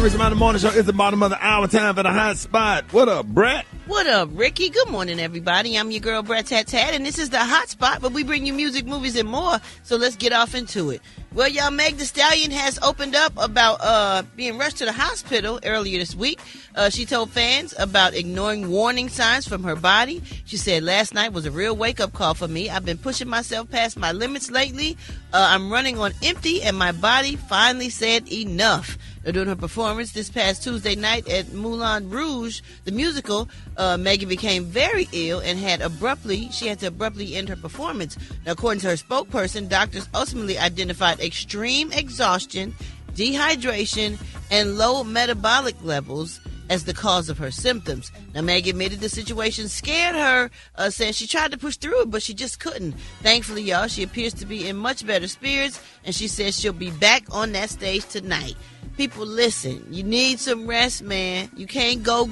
Rickey Smiley Morning Show. It's the bottom of the hour. Time for the hot spot. What up, Brat? What up, Ricky? Good morning, everybody. I'm your girl, Brat Tat Tat, and this is the hot spot, but we bring you music, movies, and more. So let's get off into it. Well, y'all, Meg Thee Stallion has opened up about being rushed to the hospital earlier this week. She told fans about ignoring warning signs from her body. She said, last night was a real wake-up call for me. I've been pushing myself past my limits lately. I'm running on empty, and my body finally said enough. During her performance this past Tuesday night at Moulin Rouge, the musical, Megan became very ill and had to abruptly end her performance. Now, according to her spokesperson, doctors ultimately identified extreme exhaustion, dehydration, and low metabolic levels as the cause of her symptoms. Now, Meg admitted the situation scared her, saying she tried to push through it, but she just couldn't. Thankfully, y'all, she appears to be in much better spirits, and she says she'll be back on that stage tonight. People, listen, you need some rest, man. You can't go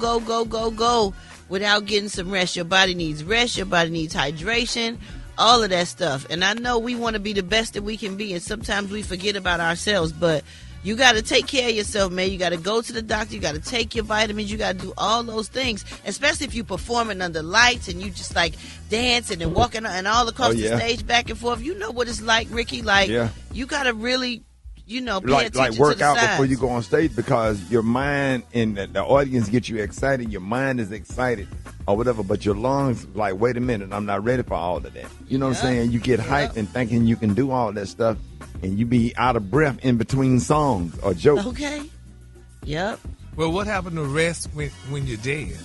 without getting some rest. Your body needs rest. Your body needs hydration, all of that stuff. And I know we want to be the best that we can be, and sometimes we forget about ourselves, but you got to take care of yourself, man. You got to go to the doctor. You got to take your vitamins. You got to do all those things, especially if you're performing under lights and you just like dancing and walking and all across the stage back and forth. You know what it's like, Ricky. Like, you got to really, pay attention like work to the out signs before you go on stage, because your mind and the audience get you excited. Your mind is excited or whatever, but your lungs like, wait a minute, I'm not ready for all of that. You know what I'm saying? You get hyped and thinking you can do all that stuff, and you be out of breath in between songs or jokes. Okay. Yep. Well, what happened to rest when you're dead?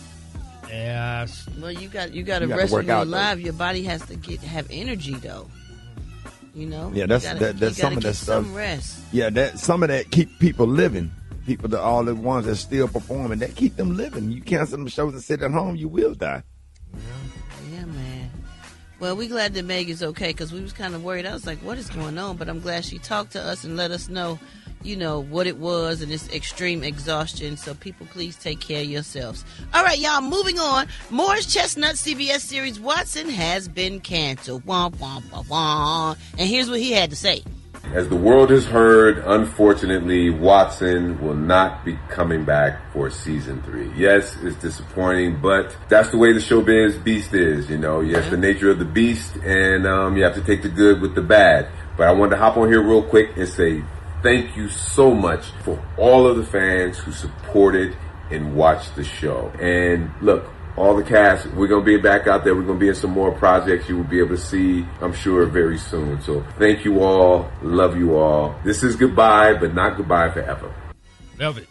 Yeah. Well, you got to rest when you're alive. Your body has to have energy though. You know. Yeah, that's some of that stuff. Some rest. Yeah, that some of that keep people living. People, all the ones that still performing, that keep them living. You cancel them shows and sit at home, you will die. Yeah, man. Well, we glad that Meg is okay, because we was kind of worried. I was like, what is going on? But I'm glad she talked to us and let us know, what it was and this extreme exhaustion. So people, please take care of yourselves. All right, y'all, moving on. Morris Chestnut CBS series Watson has been canceled. Wah, wah, wah, wah. And here's what he had to say. As the world has heard, unfortunately, Watson will not be coming back for season 3. Yes, it's disappointing, but that's the way the showbiz beast is, Yes, the nature of the beast, and you have to take the good with the bad. But I wanted to hop on here real quick and say thank you so much for all of the fans who supported and watched the show. And look, all the cast, we're going to be back out there. We're going to be in some more projects you will be able to see, I'm sure, very soon. So thank you all. Love you all. This is goodbye, but not goodbye forever. Love it.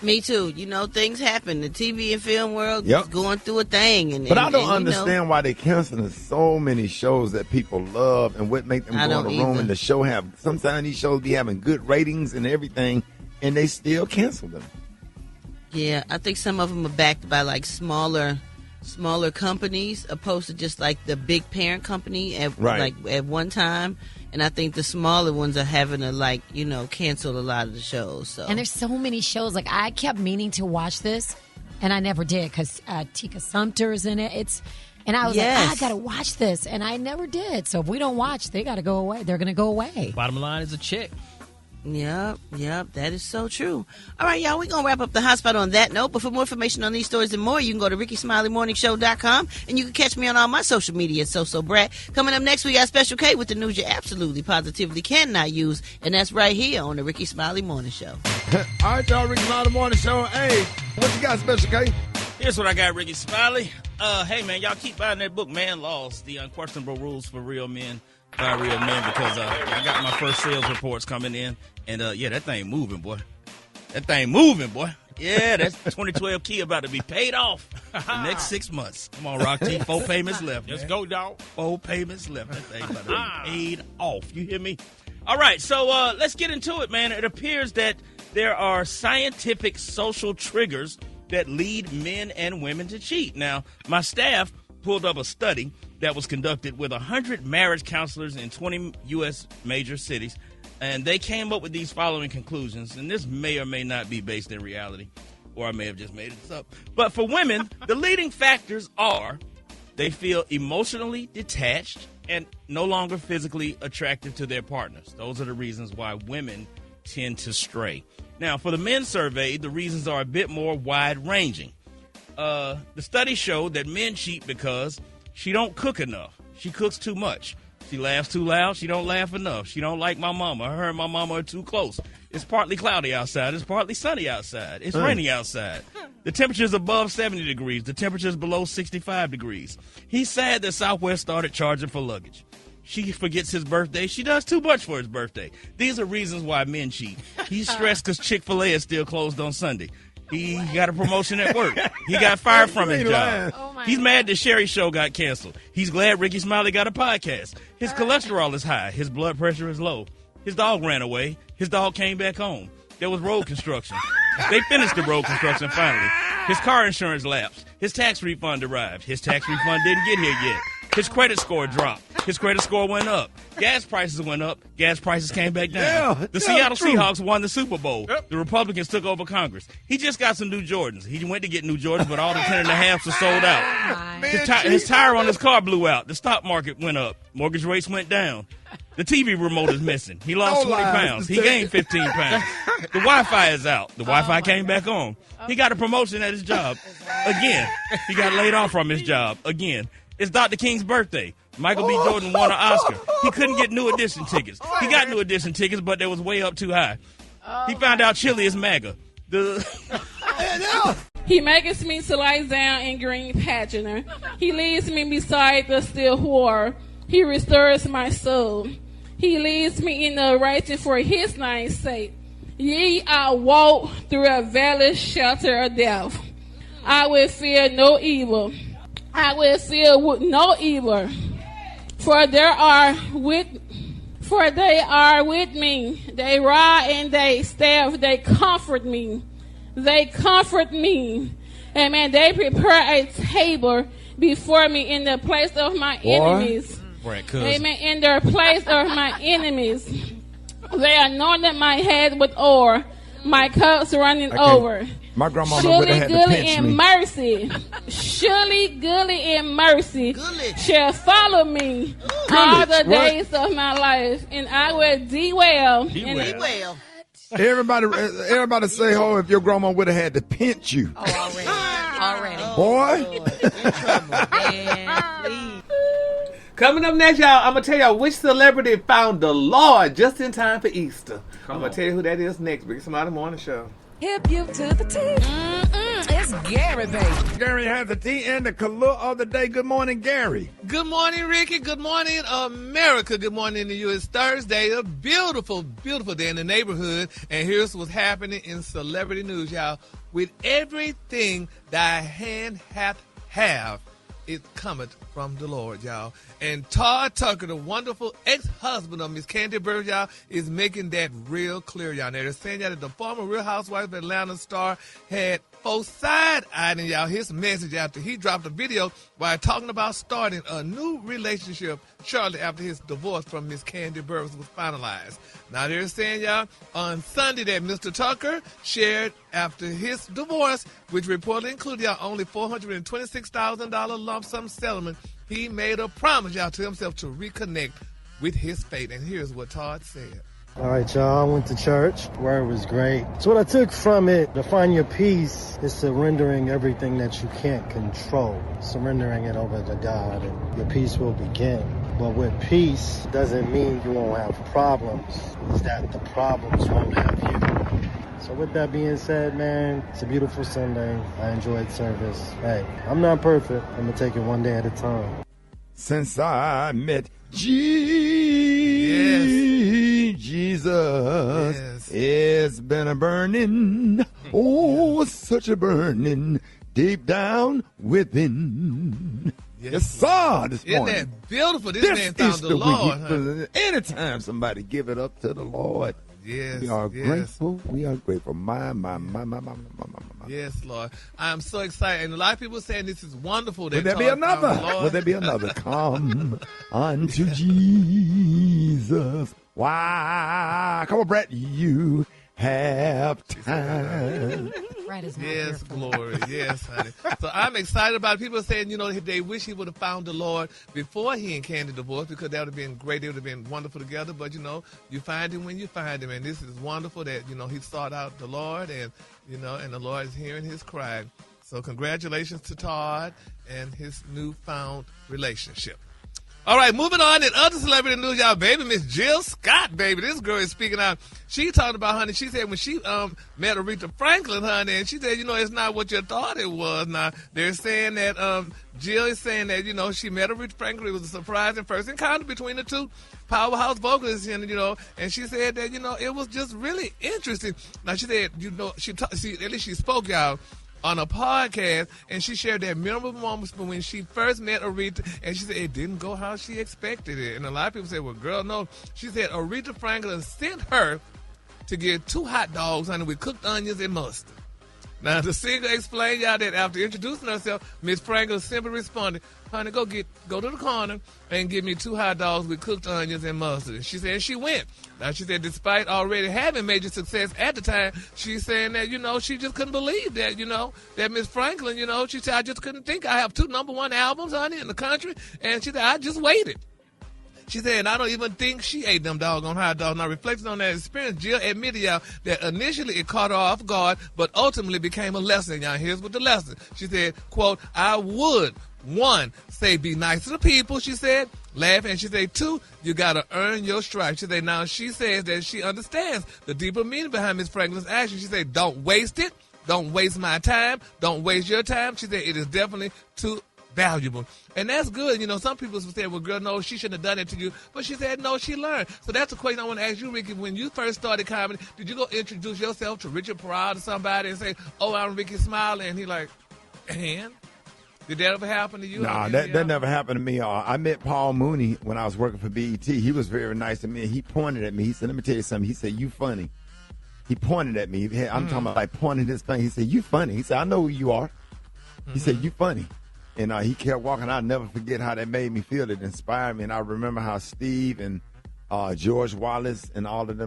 Me too. Things happen. The TV and film world is going through a thing. But I don't understand why they canceling so many shows that people love, and what make them go in the room and the show have. Sometimes these shows be having good ratings and everything, and they still cancel them. Yeah, I think some of them are backed by like smaller companies, opposed to just like the big parent company at one time. And I think the smaller ones are having to cancel a lot of the shows. So. And there's so many shows. Like, I kept meaning to watch this, and I never did, because Tika Sumpter's in it. And I was like, I got to watch this, and I never did. So if we don't watch, they got to go away. They're going to go away. Bottom line is a check. Yep, that is so true. All right, y'all, we're going to wrap up the hot spot on that note. But for more information on these stories and more, you can go to RickeySmileyMorningShow.com, and you can catch me on all my social media at So Brat. Coming up next, we got Special K with the news you absolutely, positively cannot use, and that's right here on the Rickey Smiley Morning Show. All right, y'all, Rickey Smiley Morning Show. Hey, what you got, Special K? Here's what I got, Rickey Smiley. Hey, man, y'all keep buying that book, Man Laws, The Unquestionable Rules for Real Men. By real men, because I got my first sales reports coming in, and that thing moving, boy. That thing moving, boy. Yeah, that's 2012 key about to be paid off the next 6 months. Come on, Rock T, 4 payments left. Just go, dog. 4 payments left. That thing about to be paid off. You hear me? All right, so let's get into it, man. It appears that there are scientific social triggers that lead men and women to cheat. Now, my staff pulled up a study that was conducted with 100 marriage counselors in 20 U.S. major cities, and they came up with these following conclusions, and this may or may not be based in reality, or I may have just made this up. But for women, the leading factors are they feel emotionally detached and no longer physically attractive to their partners. Those are the reasons why women tend to stray. Now, for the men surveyed, the reasons are a bit more wide-ranging. The study showed that men cheat because she don't cook enough. She cooks too much. She laughs too loud. She don't laugh enough. She don't like my mama. Her and my mama are too close. It's partly cloudy outside. It's partly sunny outside. It's raining outside. The temperature is above 70 degrees. The temperature is below 65 degrees. He's sad that Southwest started charging for luggage. She forgets his birthday. She does too much for his birthday. These are reasons why men cheat. He's stressed because Chick-fil-A is still closed on Sunday. He got a promotion at work. He got fired from his job. He's mad that Sherry's show got canceled. He's glad Rickey Smiley got a podcast. His cholesterol is high. His blood pressure is low. His dog ran away. His dog came back home. There was road construction. They finished the road construction finally. His car insurance lapsed. His tax refund arrived. His tax refund didn't get here yet. His credit score dropped. His credit score went up. Gas prices went up. Gas prices came back down. The Seattle Seahawks won the Super Bowl. The Republicans took over Congress. He just got some new Jordans. He went to get new Jordans, but all the 10.5s are sold out. His tire on his car blew out. The stock market went up. Mortgage rates went down. The TV remote is missing. He lost 20 pounds. He gained 15 pounds. The Wi-Fi is out. The Wi-Fi came back on. He got a promotion at his job. Again. He got laid off from his job. Again. It's Dr. King's birthday. Michael B. Jordan won an Oscar. He couldn't get new edition tickets. He got new edition tickets, but they was way up too high. He found out chili is MAGA. He makes me to lie down in green pasture. He leads me beside the still water. He restores my soul. He leads me in the righteous for his name's sake. Yea, I walk through a valley shelter of death. I will fear no evil. I will fear no evil. For they are with me. They rod and they staff, they comfort me. They comfort me. Amen. They prepare a table before me in the place of my enemies. Amen. In the place of my enemies. They anointed my head with oil. My cup's running over. My grandma surely had to goodly pinch and me. mercy, surely goodly and mercy shall follow me all the days of my life, and I will dwell. Everybody say, "Oh, if your grandma would have had to pinch you." Already. Boy. Coming up next, y'all, I'm going to tell y'all which celebrity found the Lord just in time for Easter. I'm going to tell you who that is next. Big Somebody Morning Show. Hip you to the T. It's Gary, baby. Gary has the tea and the color of the day. Good morning, Gary. Good morning, Ricky. Good morning, America. Good morning to you. It's Thursday, a beautiful, beautiful day in the neighborhood. And here's what's happening in celebrity news, y'all. With everything thy hand hath have, it cometh from the Lord, y'all. And Todd Tucker, the wonderful ex-husband of Miss Candy Bird, y'all, is making that real clear, y'all. They're saying that the former Real Housewives of Atlanta star had folks side-eyeing, y'all, his message after he dropped a video while talking about starting a new relationship shortly after his divorce from Miss Candy Bird was finalized. Now they're saying, y'all, on Sunday that Mr. Tucker shared after his divorce, which reportedly included, y'all, only $426,000 lump sum settlement, he made a promise, y'all, to himself to reconnect with his fate. And here's what Todd said. All right, y'all, I went to church. Word was great. So what I took from it, to find your peace, is surrendering everything that you can't control. Surrendering it over to God, and your peace will begin. But with peace doesn't mean you won't have problems. It's that the problems won't have you. So with that being said, man, it's a beautiful Sunday. I enjoyed service. Hey, I'm not perfect. I'm going to take it one day at a time. Since I met Jesus, it's been a burning, such a burning, deep down within. Yes, sir, this morning. Isn't that beautiful? This man found the Lord. Huh? Anytime somebody give it up to the Lord, we are grateful. We are grateful. My. Yes, Lord. I'm so excited. And a lot of people saying this is wonderful. Would there be another? Would there be another? Come unto Jesus. Why? Come on, Brat. You halftime. Yes, glory. Yes, honey. So I'm excited about it. People are saying, they wish he would have found the Lord before he and Candy divorced, because that would have been great. It would have been wonderful together. But, you find him when you find him. And this is wonderful that, he sought out the Lord, and the Lord is hearing his cry. So congratulations to Todd and his newfound relationship. All right, moving on in other celebrity news, y'all, baby, Miss Jill Scott, baby. This girl is speaking out. She talked about, honey, she said when she met Aretha Franklin, honey, and she said, it's not what you thought it was. Now, they're saying that, Jill is saying that, she met Aretha Franklin. It was a surprising first encounter between the two powerhouse vocalists, and she said that, it was just really interesting. Now, she said, at least she spoke, y'all, on a podcast, and she shared that memorable moments when she first met Aretha, and she said it didn't go how she expected it. And a lot of people said, well, girl, no. She said Aretha Franklin sent her to get 2 hot dogs, honey, with cooked onions and mustard. Now, the singer explained, y'all, that after introducing herself, Miss Franklin simply responded, honey, go to the corner and get me 2 hot dogs with cooked onions and mustard. She said she went. Now, she said despite already having major success at the time, she's saying that, she just couldn't believe that, that Miss Franklin, she said, I just couldn't think I have 2 #1 albums, honey, in the country. And she said, I just waited. She said, and I don't even think she ate them doggone hot dogs. Now, reflecting on that experience, Jill admitted, y'all, that initially it caught her off guard, but ultimately became a lesson, y'all. Here's what the lesson. She said, quote, I would, 1, say be nice to the people, she said, laugh, and she said, 2, you got to earn your stripes. She said, now she says that she understands the deeper meaning behind Miss Franklin's action. She said, don't waste it. Don't waste my time. Don't waste your time. She said, it is definitely too valuable. And that's good. Some people say, well, girl, no, she shouldn't have done it to you. But she said, no, she learned. So that's a question I want to ask you, Ricky. When you first started comedy, did you go introduce yourself to Richard Pryor or somebody and say, oh, I'm Rickey Smiley? And he like, and? Did that ever happen to you? Nah, that never happened to me. I met Paul Mooney when I was working for BET. He was very nice to me. He pointed at me. He said, let me tell you something. He said, you funny. He pointed at me. I'm talking about like pointing his thing. He said, you funny. He said, I know who you are. He said, you funny. And he kept walking. I'll never forget how that made me feel. It inspired me. And I remember how Steve and George Wallace and all of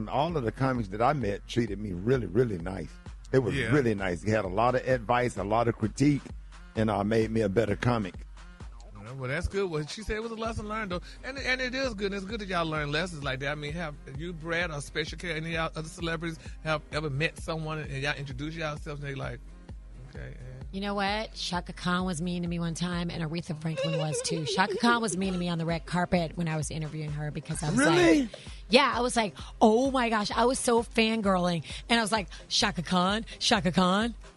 the comics that I met treated me really, really nice. It was really nice. He had a lot of advice, a lot of critique, and made me a better comic. Well, that's good. Well, she said it was a lesson learned, though. And it is good. It's good that y'all learn lessons like that. I mean, have you, Brad, or Special Care, any of y'all other celebrities have ever met someone and y'all introduce yourselves and they like, okay. You know what? Shaka Khan was mean to me one time, and Aretha Franklin was too. Shaka Khan was mean to me on the red carpet when I was interviewing her because I was like, yeah, I was like, oh my gosh, I was so fangirling, and I was like, Shaka Khan.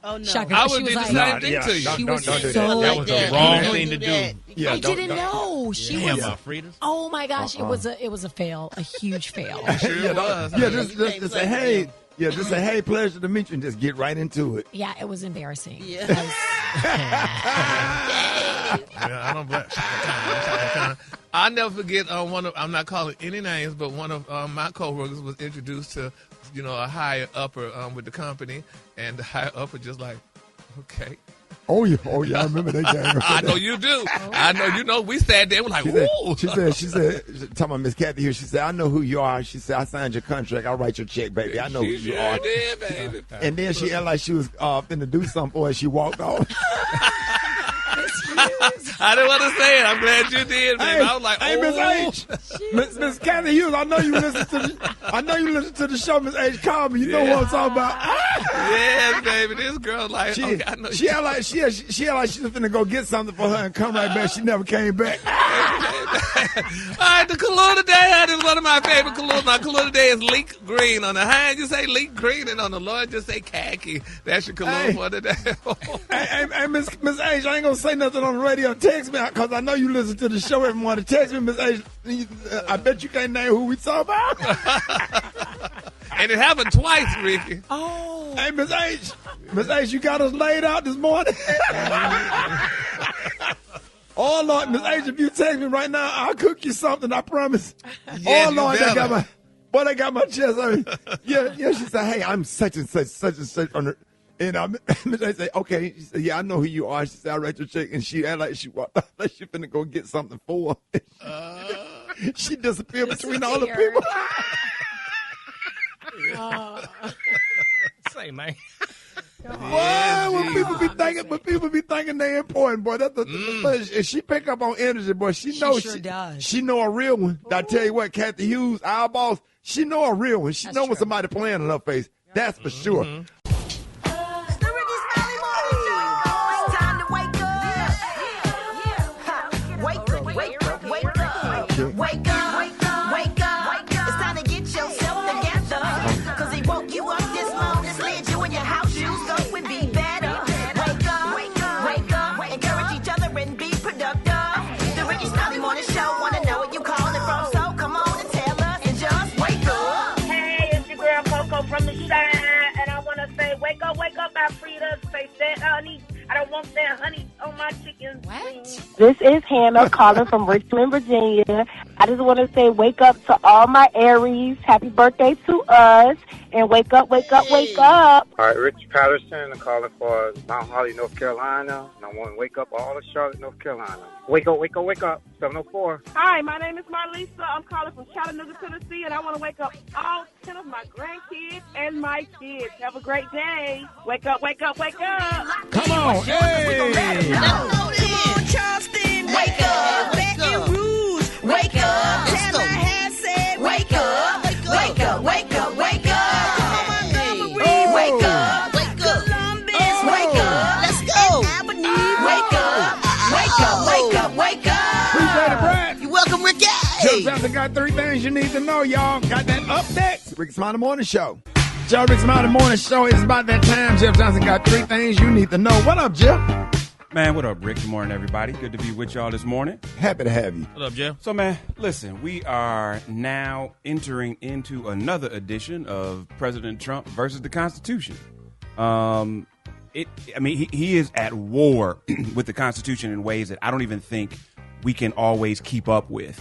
Oh no, Shaka I Khan. would do the same thing to you. She was so that was the wrong thing to do. Yeah, I didn't know she was. Fritas. Oh my gosh, it was a fail, a huge fail. Sure was. Just say, hey. Yeah, just say, hey, pleasure to meet you, and just get right into it. Yeah, it was embarrassing. Yeah. I don't blame Shaka Khan. I'll never forget I'm not calling any names, but one of my coworkers was introduced to, a higher upper with the company, and the higher upper just like, okay. Oh yeah, I remember that game. I know you do. I know we sat there and was like, ooh. She said, talking about Miss Kathy here, she said, I know who you are. She said, I signed your contract. I'll write your check, baby. I know who you are. Did, baby. And then she acted like she was finna do something for her. She walked off. I didn't want to say it. I'm glad you did, baby. Hey, I was like, Miss Kathy Hughes, I know you listen to the show, Miss H. Call me. You know what I'm talking about. Yes, baby. This girl like, she act like she was finna go get something for her and come right back. She never came back. All right, the color today is one of my favorite colors. My color today is leek green. On the hand, you say leek green, and on the lower, just say khaki. That's your color for today. Hey, Miss H, I ain't gonna say nothing on the radio. Text me, because I know you listen to the show every morning. Text me, Miss H. I bet you can't name who we talk about. And it happened twice, Ricky. Oh. Hey, Miss H. Miss H, you got us laid out this morning. Oh, Lord, Miss H, if you text me right now, I'll cook you something, I promise. Yes, oh, Lord, they got my chest hurt. Yeah, she said, hey, I'm such and such on the... And Miss H said, okay. She said, yeah, I know who you are. She said, I write your check. And she acted like she walked out, like she finna go get something for her. She disappeared between all the people. Say, man. Boy, when people be thinking they important, boy. That's if she pick up on energy, boy, she knows sure does. She know a real one. I tell you what, Kathy Hughes, our boss, she know a real one. She know when somebody playing in her face. That's for sure. Wake up. It's time to get yourself together. Cause he woke you up this morning, slid you in your house shoes, so it would be better. Wake up. Encourage each other and be productive. The Rickey Smiley Morning Show, wanna know where you calling from, so come on and tell us and just wake up. Hey, it's your girl Coco from the Shine, and I wanna say wake up, Afrita. Say that, honey. I don't want that honey on my chicken. What? This is Hannah calling from Richmond, Virginia. I just want to say wake up to all my Aries. Happy birthday to us. And wake up. All right, Rich Patterson. I'm calling for Mount Holly, North Carolina. And I want to wake up all of Charlotte, North Carolina. Wake up. 704. Hi, my name is Marlisa. I'm calling from Chattanooga, Tennessee, and I want to wake up all 10 of my grandkids and my kids. Have a great day. Wake up. Come on, hey! Come on, Charleston. Wake up. Baton Rouge. Wake up. Tallahassee. Wake up. Wake up. Montgomery. Wake up. Columbus. Wake up. Let's go. Albany. Wake up. Appreciate it, Brat. You're welcome, Ricky. Joe Johnson got 3 things you need to know, y'all. Got that up next. Rickey Smiley Morning Show. Joe Rickey Smiley Morning Show. It's about that time. Jeff Johnson got 3 things you need to know. What up, Jeff? Man, what up, Rick? Good morning, everybody. Good to be with y'all this morning. Happy to have you. What up, Jeff? So, man, listen, we are now entering into another edition of President Trump versus the Constitution. He is at war with the Constitution in ways that I don't even think we can always keep up with.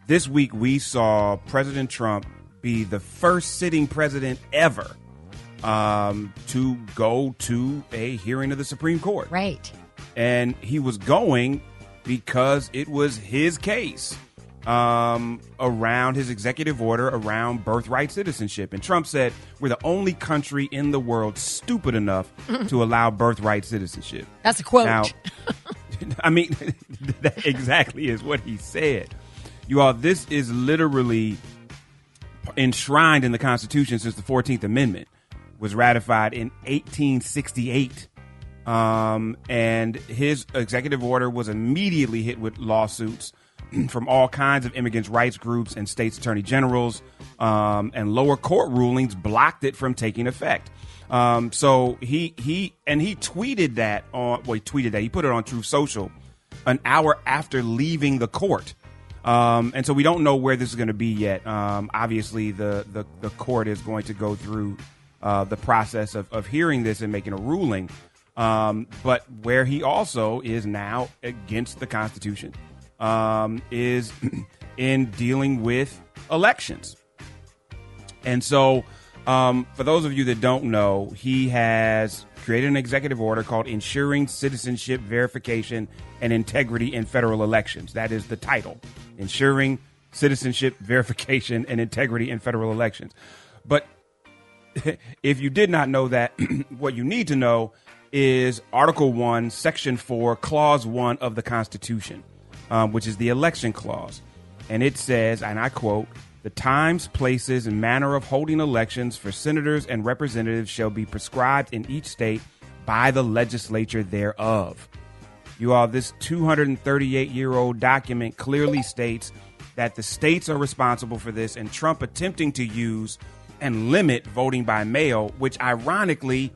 This week, we saw President Trump be the first sitting president ever to go to a hearing of the Supreme Court. Right. And he was going because it was his case around his executive order around birthright citizenship. And Trump said, we're the only country in the world stupid enough to allow birthright citizenship. That's a quote. Now, I mean, that exactly is what he said. You all, this is literally enshrined in the Constitution since the 14th Amendment was ratified in 1868. And his executive order was immediately hit with lawsuits from all kinds of immigrants' rights groups and states' attorney generals, and lower court rulings blocked it from taking effect. So he tweeted that he put it on Truth Social an hour after leaving the court. And so we don't know where this is going to be yet. Obviously, the court is going to go through the process of hearing this and making a ruling. But where he also is now against the Constitution is in dealing with elections. And so for those of you that don't know, he has created an executive order called Ensuring Citizenship Verification and Integrity in Federal Elections. That is the title. Ensuring Citizenship Verification and Integrity in Federal Elections. But if you did not know that, what you need to know is Article 1, Section 4, Clause 1 of the Constitution, which is the election clause. And it says, and I quote, "The times, places, and manner of holding elections for senators and representatives shall be prescribed in each state by the legislature thereof." You all, this 238-year-old document clearly states that the states are responsible for this, and Trump attempting to use and limit voting by mail, which ironically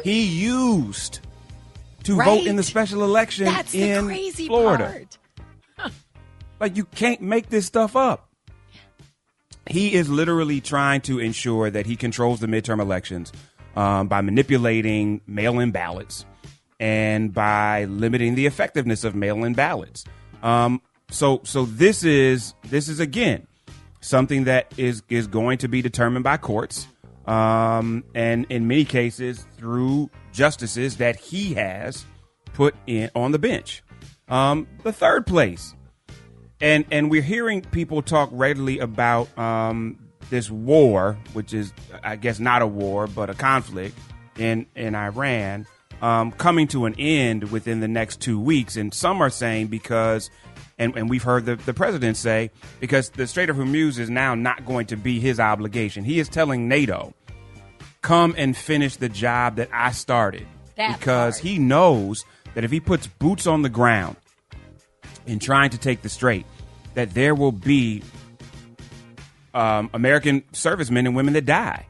he used to vote in the special election in Florida. Like, you can't make this stuff up. He is literally trying to ensure that he controls the midterm elections by manipulating mail-in ballots and by limiting the effectiveness of mail-in ballots. So this is again something that is going to be determined by courts, and in many cases through justices that he has put in on the bench. The third place, and we're hearing people talk readily about this war, which is, I guess, not a war, but a conflict in Iran, coming to an end within the next 2 weeks. And some are saying because, and we've heard the president say, because the Strait of Hormuz is now not going to be his obligation. He is telling NATO, come and finish the job that I started. Because he knows that if he puts boots on the ground in trying to take the Strait, that there will be American servicemen and women that die.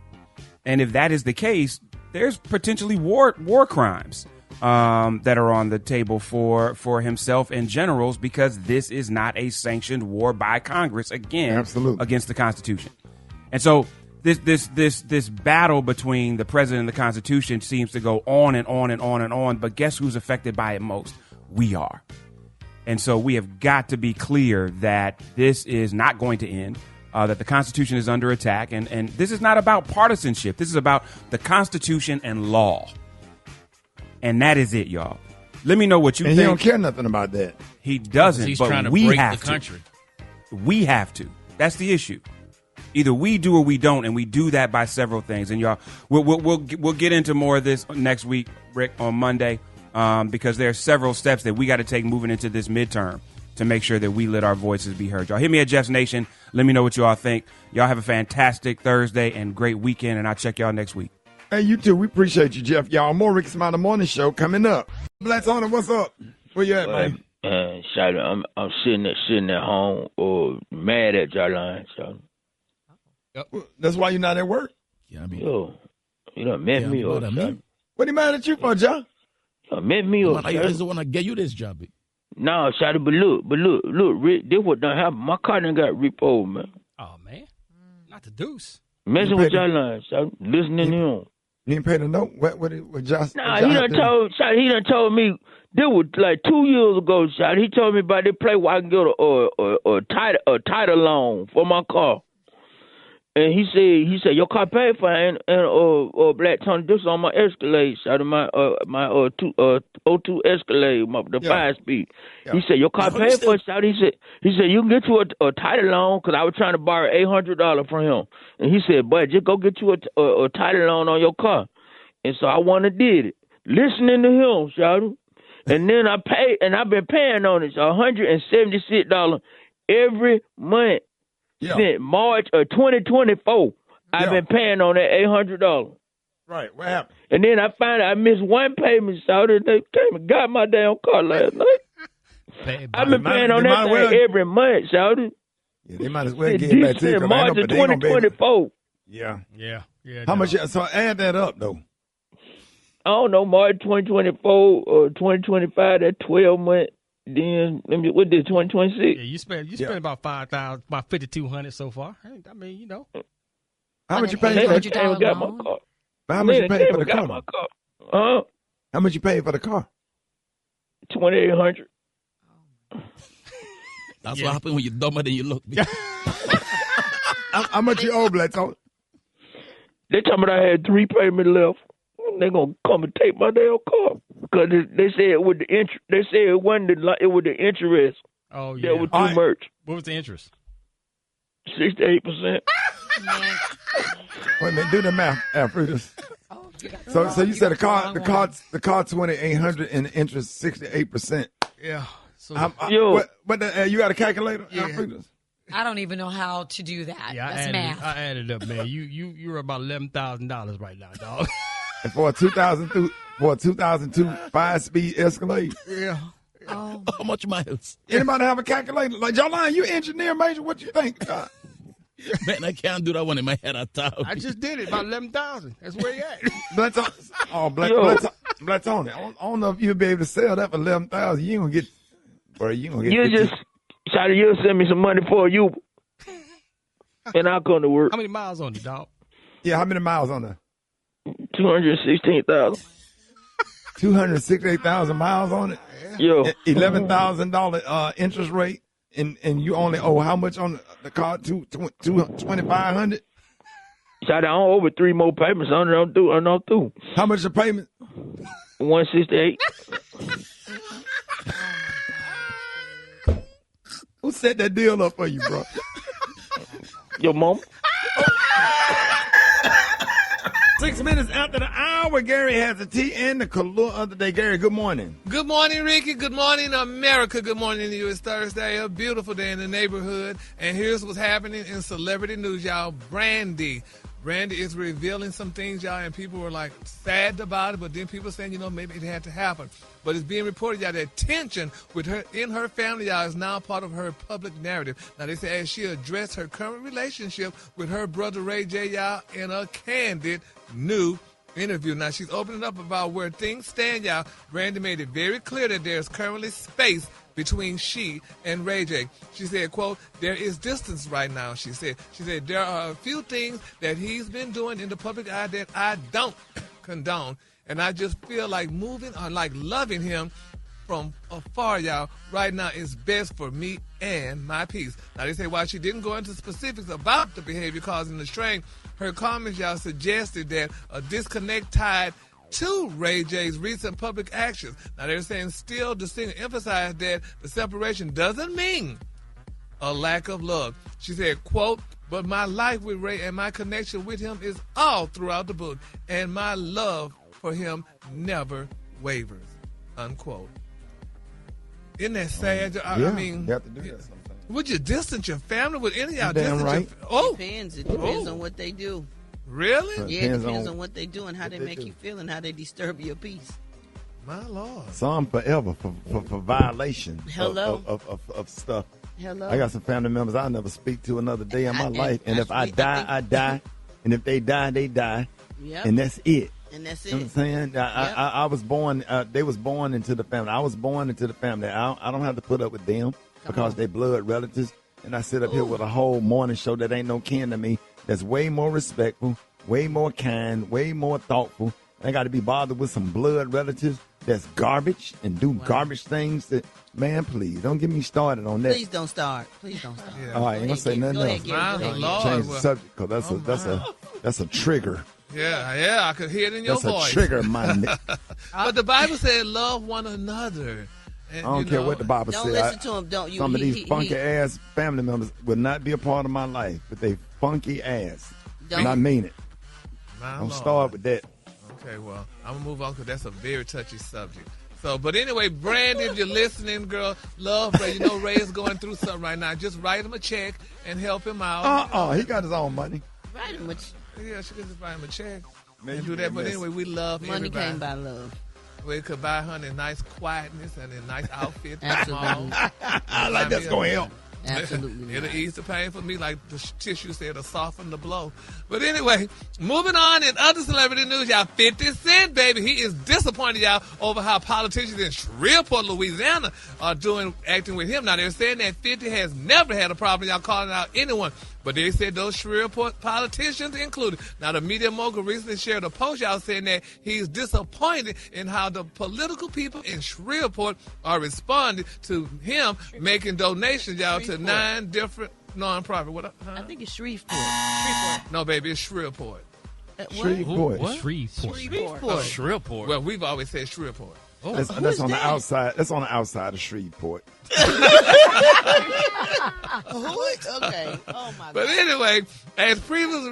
And if that is the case, there's potentially war crimes that are on the table for himself and generals, because this is not a sanctioned war by Congress, again, against the Constitution. And so this battle between the president and the Constitution seems to go on and on and on and on. But guess who's affected by it most? We are. And so we have got to be clear that this is not going to end, that the Constitution is under attack. And this is not about partisanship. This is about the Constitution and law. And that is it, y'all. Let me know what you think. And he don't care nothing about that. He doesn't, He's but trying to we break have the country. We have to. That's the issue. Either we do or we don't, and we do that by several things. And y'all, we'll get into more of this next week, Rick, on Monday, because there are several steps that we got to take moving into this midterm to make sure that we let our voices be heard. Y'all hit me at Jeff's Nation. Let me know what you all think. Y'all have a fantastic Thursday and great weekend, and I'll check y'all next week. Hey, you too. We appreciate you, Jeff. Y'all, more Rickey Smiley Morning Show coming up. Black's on it. What's up? Where you at, man? Shawty, I'm sitting at home or mad at Jarline, Shawty. That's why you're not at work? Yeah, I mean, yo, you done met me up, Shawty. What are you mad at you for, John? You met me up, I just want to get you this job. No, Shawty, but look, Rick, this what done happen. My car done got ripped over, man. Oh, man. Not the deuce. Messing with Jarline, Shawty. Listening to him. You didn't pay the note? What Josh? Nah, he done told me, this was like 2 years ago, Shawty. He told me about this place where I can get a title loan for my car. And he said, your car paid for it, and Black Tony, this is on my Escalade, Shawty, my 02 Escalade, the 5-speed. Yeah. He said, your car paid for it, Shawty. He said, you can get you a title loan, because I was trying to borrow $800 from him. And he said, but just go get you a title loan on your car. And so I went and did it. Listening to him, Shawty. And then I paid, and I've been paying on it, $176 every month. Yeah. Since March of 2024, I've been paying on that $800. Right. What happened? And then I missed one payment, so they came and got my damn car last night. I've been paying on that thing every month, shouted. Yeah, they might as well get it back to you. March of 2024. Yeah. How much? So add that up, though. I don't know, March 2024 or 2025, that 12 months. Then what did 2026? Yeah, you spent about $5,000, about $5,200 so far. I mean, you know. How much you paid for the car? How much you paid for the car? How much you paid for the car? $2,800. That's what happens when you're dumber than you look. How much you owe, Bledsoe? They told me I had 3 payments left. They're gonna come and take my damn car because they said it with the interest. They said it wasn't it was the interest. Oh yeah, that was too much. What was the interest? 68%. Wait a minute, do the math, Alfredus. So you said the car $2,800 and the interest 68%. Yeah. So you got a calculator, Alfredus? I don't even know how to do that. Yeah, that's math. I added up, man. You're about $11,000 right now, dog. And for a 2002 5-speed Escalade. Yeah. Oh. How much miles? Anybody have a calculator? Like Jarline, you engineer major. What you think? Man, I can't do that one in my head. I just did it about 11,000. That's where you at. Black's on it. I don't know if you'll be able to sell that for 11,000. You ain't gonna get. Or you gonna get. You just try to send me some money for you, and I'll come to work. How many miles on it, dog? Yeah, how many miles on there? 216,000. 268,000 miles on it. Yeah. $11,000 interest rate, and you only owe how much on the car? $2,500. I don't over 3 more payments. I'm not through. How much the payment? 168. Who set that deal up for you, bro? Your mom. 6 minutes after the hour, Gary has the tea and the color of the day. Gary, good morning. Good morning, Ricky. Good morning, America. Good morning to you. It's Thursday, a beautiful day in the neighborhood. And here's what's happening in celebrity news, y'all. Brandy is revealing some things, y'all, and people were like sad about it, but then people saying, maybe it had to happen. But it's being reported, y'all, that tension with her in her family, y'all, is now part of her public narrative. Now, they say as she addressed her current relationship with her brother Ray J, y'all, in a candid new interview. Now, she's opening up about where things stand, y'all. Brandy made it very clear that there's currently space between she and Ray J. She said, quote, there is distance right now, she said. She said, there are a few things that he's been doing in the public eye that I don't condone. And I just feel like moving or like loving him from afar, y'all, right now is best for me and my peace. Now, they say while she didn't go into specifics about the behavior causing the strain, her comments, y'all, suggested that a disconnect tied to Ray J's recent public actions. Now, they're saying still the singer emphasized that the separation doesn't mean a lack of love. She said, quote, but my life with Ray and my connection with him is all throughout the book, and my love for him never wavers, unquote. Isn't that sad? Yeah, I mean, you have to do that sometimes. Would you distance your family? Would any of y'all Damn distance right. your It depends on what they do. Really? Yeah, it depends on what they do and how they make you feel and how they disturb your peace. My Lord. Some forever for violation Hello. of stuff. Hello. I got some family members I'll never speak to another day in my life. And if I die, I die. And if they die, they die. Yep. And that's it. And that's You know it. what I'm saying? I was born, they was born into the family. I was born into the family. I don't have to put up with them because they blood relatives. And I sit up here with a whole morning show that ain't no kin to me. That's way more respectful, way more kind, way more thoughtful. I got to be bothered with some blood relatives that's garbage and do garbage things. That, man, please don't get me started on that. Please don't start. Please don't start. All right, I ain't gonna say nothing else. Change the subject because that's a trigger. Yeah, I could hear it in your voice. That's a trigger, my neck. But the Bible said, love one another. And, I don't care what the Bible says. Don't listen to him. Don't you? Some of these funky ass family members will not be a part of my life, but they funky ass. And I mean it. Don't start with that. Okay, well, I'm going to move on because that's a very touchy subject. So, but anyway, Brandy, if you're listening, girl, love Ray. You know Ray is going through something right now. Just write him a check and help him out. He got his own money. Write him a check. Yeah, she could just write him a check and do that. But anyway, we love money everybody. Came by love. We could buy her a nice quietness and a nice outfit. Absolutely. I like that's going to help. Absolutely. It'll ease the pain for me, like the tissue said, it'll soften the blow. But anyway, moving on in other celebrity news, y'all, 50 Cent, baby, he is disappointed, y'all, over how politicians in Shreveport, Louisiana are acting with him. Now, they're saying that 50 has never had a problem, y'all, calling out anyone. But they said those Shreveport politicians included. Now, the media mogul recently shared a post, y'all, saying that he's disappointed in how the political people in Shreveport are responding to him making donations, y'all, to 9 different nonprofit. I think it's Shreveport. No, baby, it's Shreveport. Shreveport. What? Shreveport. Shreveport. Well, we've always said Shreveport. Oh, that's on the outside. That's on the outside of Shreveport. Okay. Oh my God. But anyway, as previously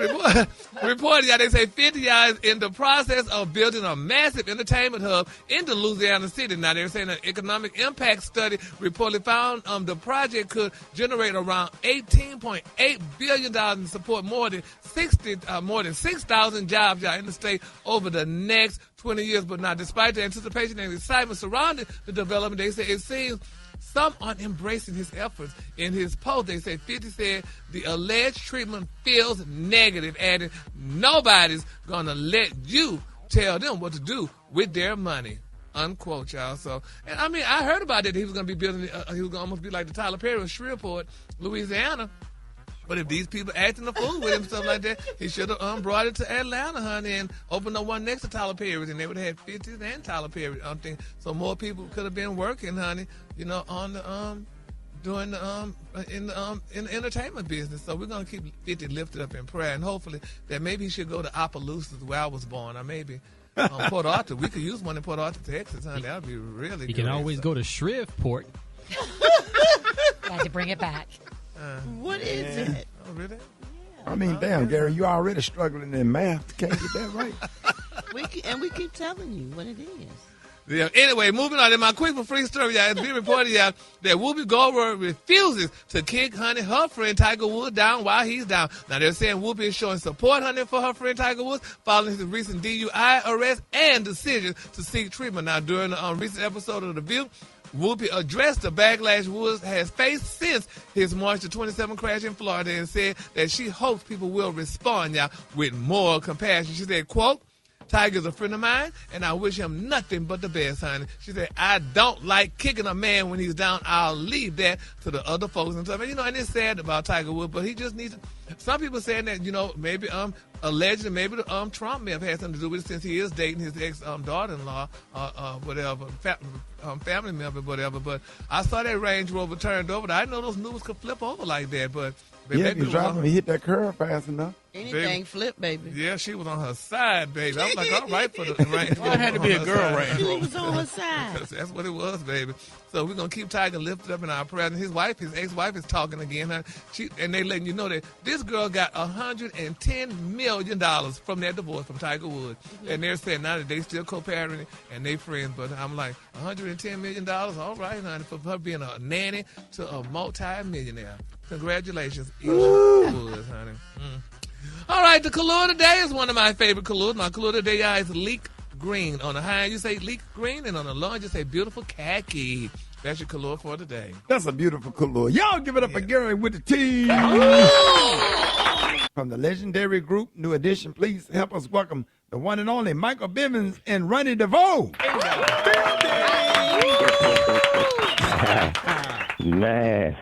reported, y'all, they say 50 y'all is in the process of building a massive entertainment hub in the Louisiana city. Now they're saying an economic impact study reportedly found the project could generate around $18.8 billion and support more than 6,000 jobs, y'all, in the state over the next 20 years. But now, despite the anticipation and excitement surrounding the development, they say it seems some aren't embracing his efforts. In his post, they say 50 said the alleged treatment feels negative, adding, nobody's going to let you tell them what to do with their money, unquote, y'all. So, and I mean, I heard about that he was going to be building, he was going to almost be like the Tyler Perry of Shreveport, Louisiana. But if these people acting a fool with him and stuff like that, he should have brought it to Atlanta, honey, and opened up one next to Tyler Perry's, and they would have had 50s and Tyler Perry. So more people could have been working, honey, you know, on the doing the in the entertainment business. So we're gonna keep 50 lifted up in prayer, and hopefully that maybe he should go to Opelousas, where I was born, or maybe Port Arthur. We could use one in Port Arthur, Texas, honey. That would be really good. You can always go to Shreveport. Had to bring it back. What is it? Oh, really? Yeah. I mean, damn, Gary, you already struggling in math. Can't get that right. We keep telling you what it is. Yeah. Anyway, moving on. In my quick for free story, y'all, it's been reported, y'all, that Whoopi Goldberg refuses to kick, honey, her friend Tiger Woods down while he's down. Now, they're saying Whoopi is showing support, honey, for her friend Tiger Woods following his recent DUI arrest and decision to seek treatment. Now, during the recent episode of The View, Whoopi addressed the backlash Woods has faced since his March the 27 crash in Florida and said that she hopes people will respond, y'all, with more compassion. She said, quote, Tiger's a friend of mine, and I wish him nothing but the best, honey. She said, I don't like kicking a man when he's down. I'll leave that to the other folks and stuff. And, and it's sad about Tiger Woods, but he just needs to. Some people saying that, maybe allegedly, maybe the Trump may have had something to do with it since he is dating his ex daughter-in-law, whatever, family member, whatever. But I saw that Range Rover turned over. I didn't know those news could flip over like that, but. Yeah, if you driving, he hit that curve fast enough. Anything flip, baby. Yeah, she was on her side, baby. I was like, all right for the Range Rover. Well, I had to be a girl Range Rover. She was on her side. That's what it was, baby. So we're going to keep Tiger lifted up in our prayers. And his ex-wife is talking again. And they letting you know that this girl got $110 million from that divorce from Tiger Woods. Mm-hmm. And they're saying now that they still co-parenting and they friends. But I'm like, $110 million? All right, honey, for her being a nanny to a multi-millionaire. Congratulations, Isha Woods, honey. All right, the color today is one of my favorite colors. My color today, guys, is leek green. On the high end, you say leek green, and on the low end, you say beautiful khaki. That's your color for today. That's a beautiful color. Y'all give it up for Gary with the T. From the legendary group New Edition, please help us welcome the one and only Michael Bivins and Ronnie DeVoe. Man.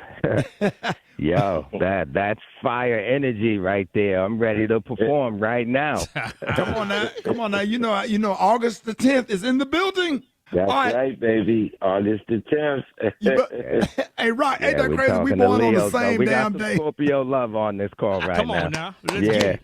Yo, that's fire energy right there. I'm ready to perform right now. Come on now. You know, August the 10th is in the building. That's right, baby. August the 10th. Hey, Rock, ain't that crazy? We born on the same damn day. We got some Scorpio love on this call right now. Come on now. Let's get it.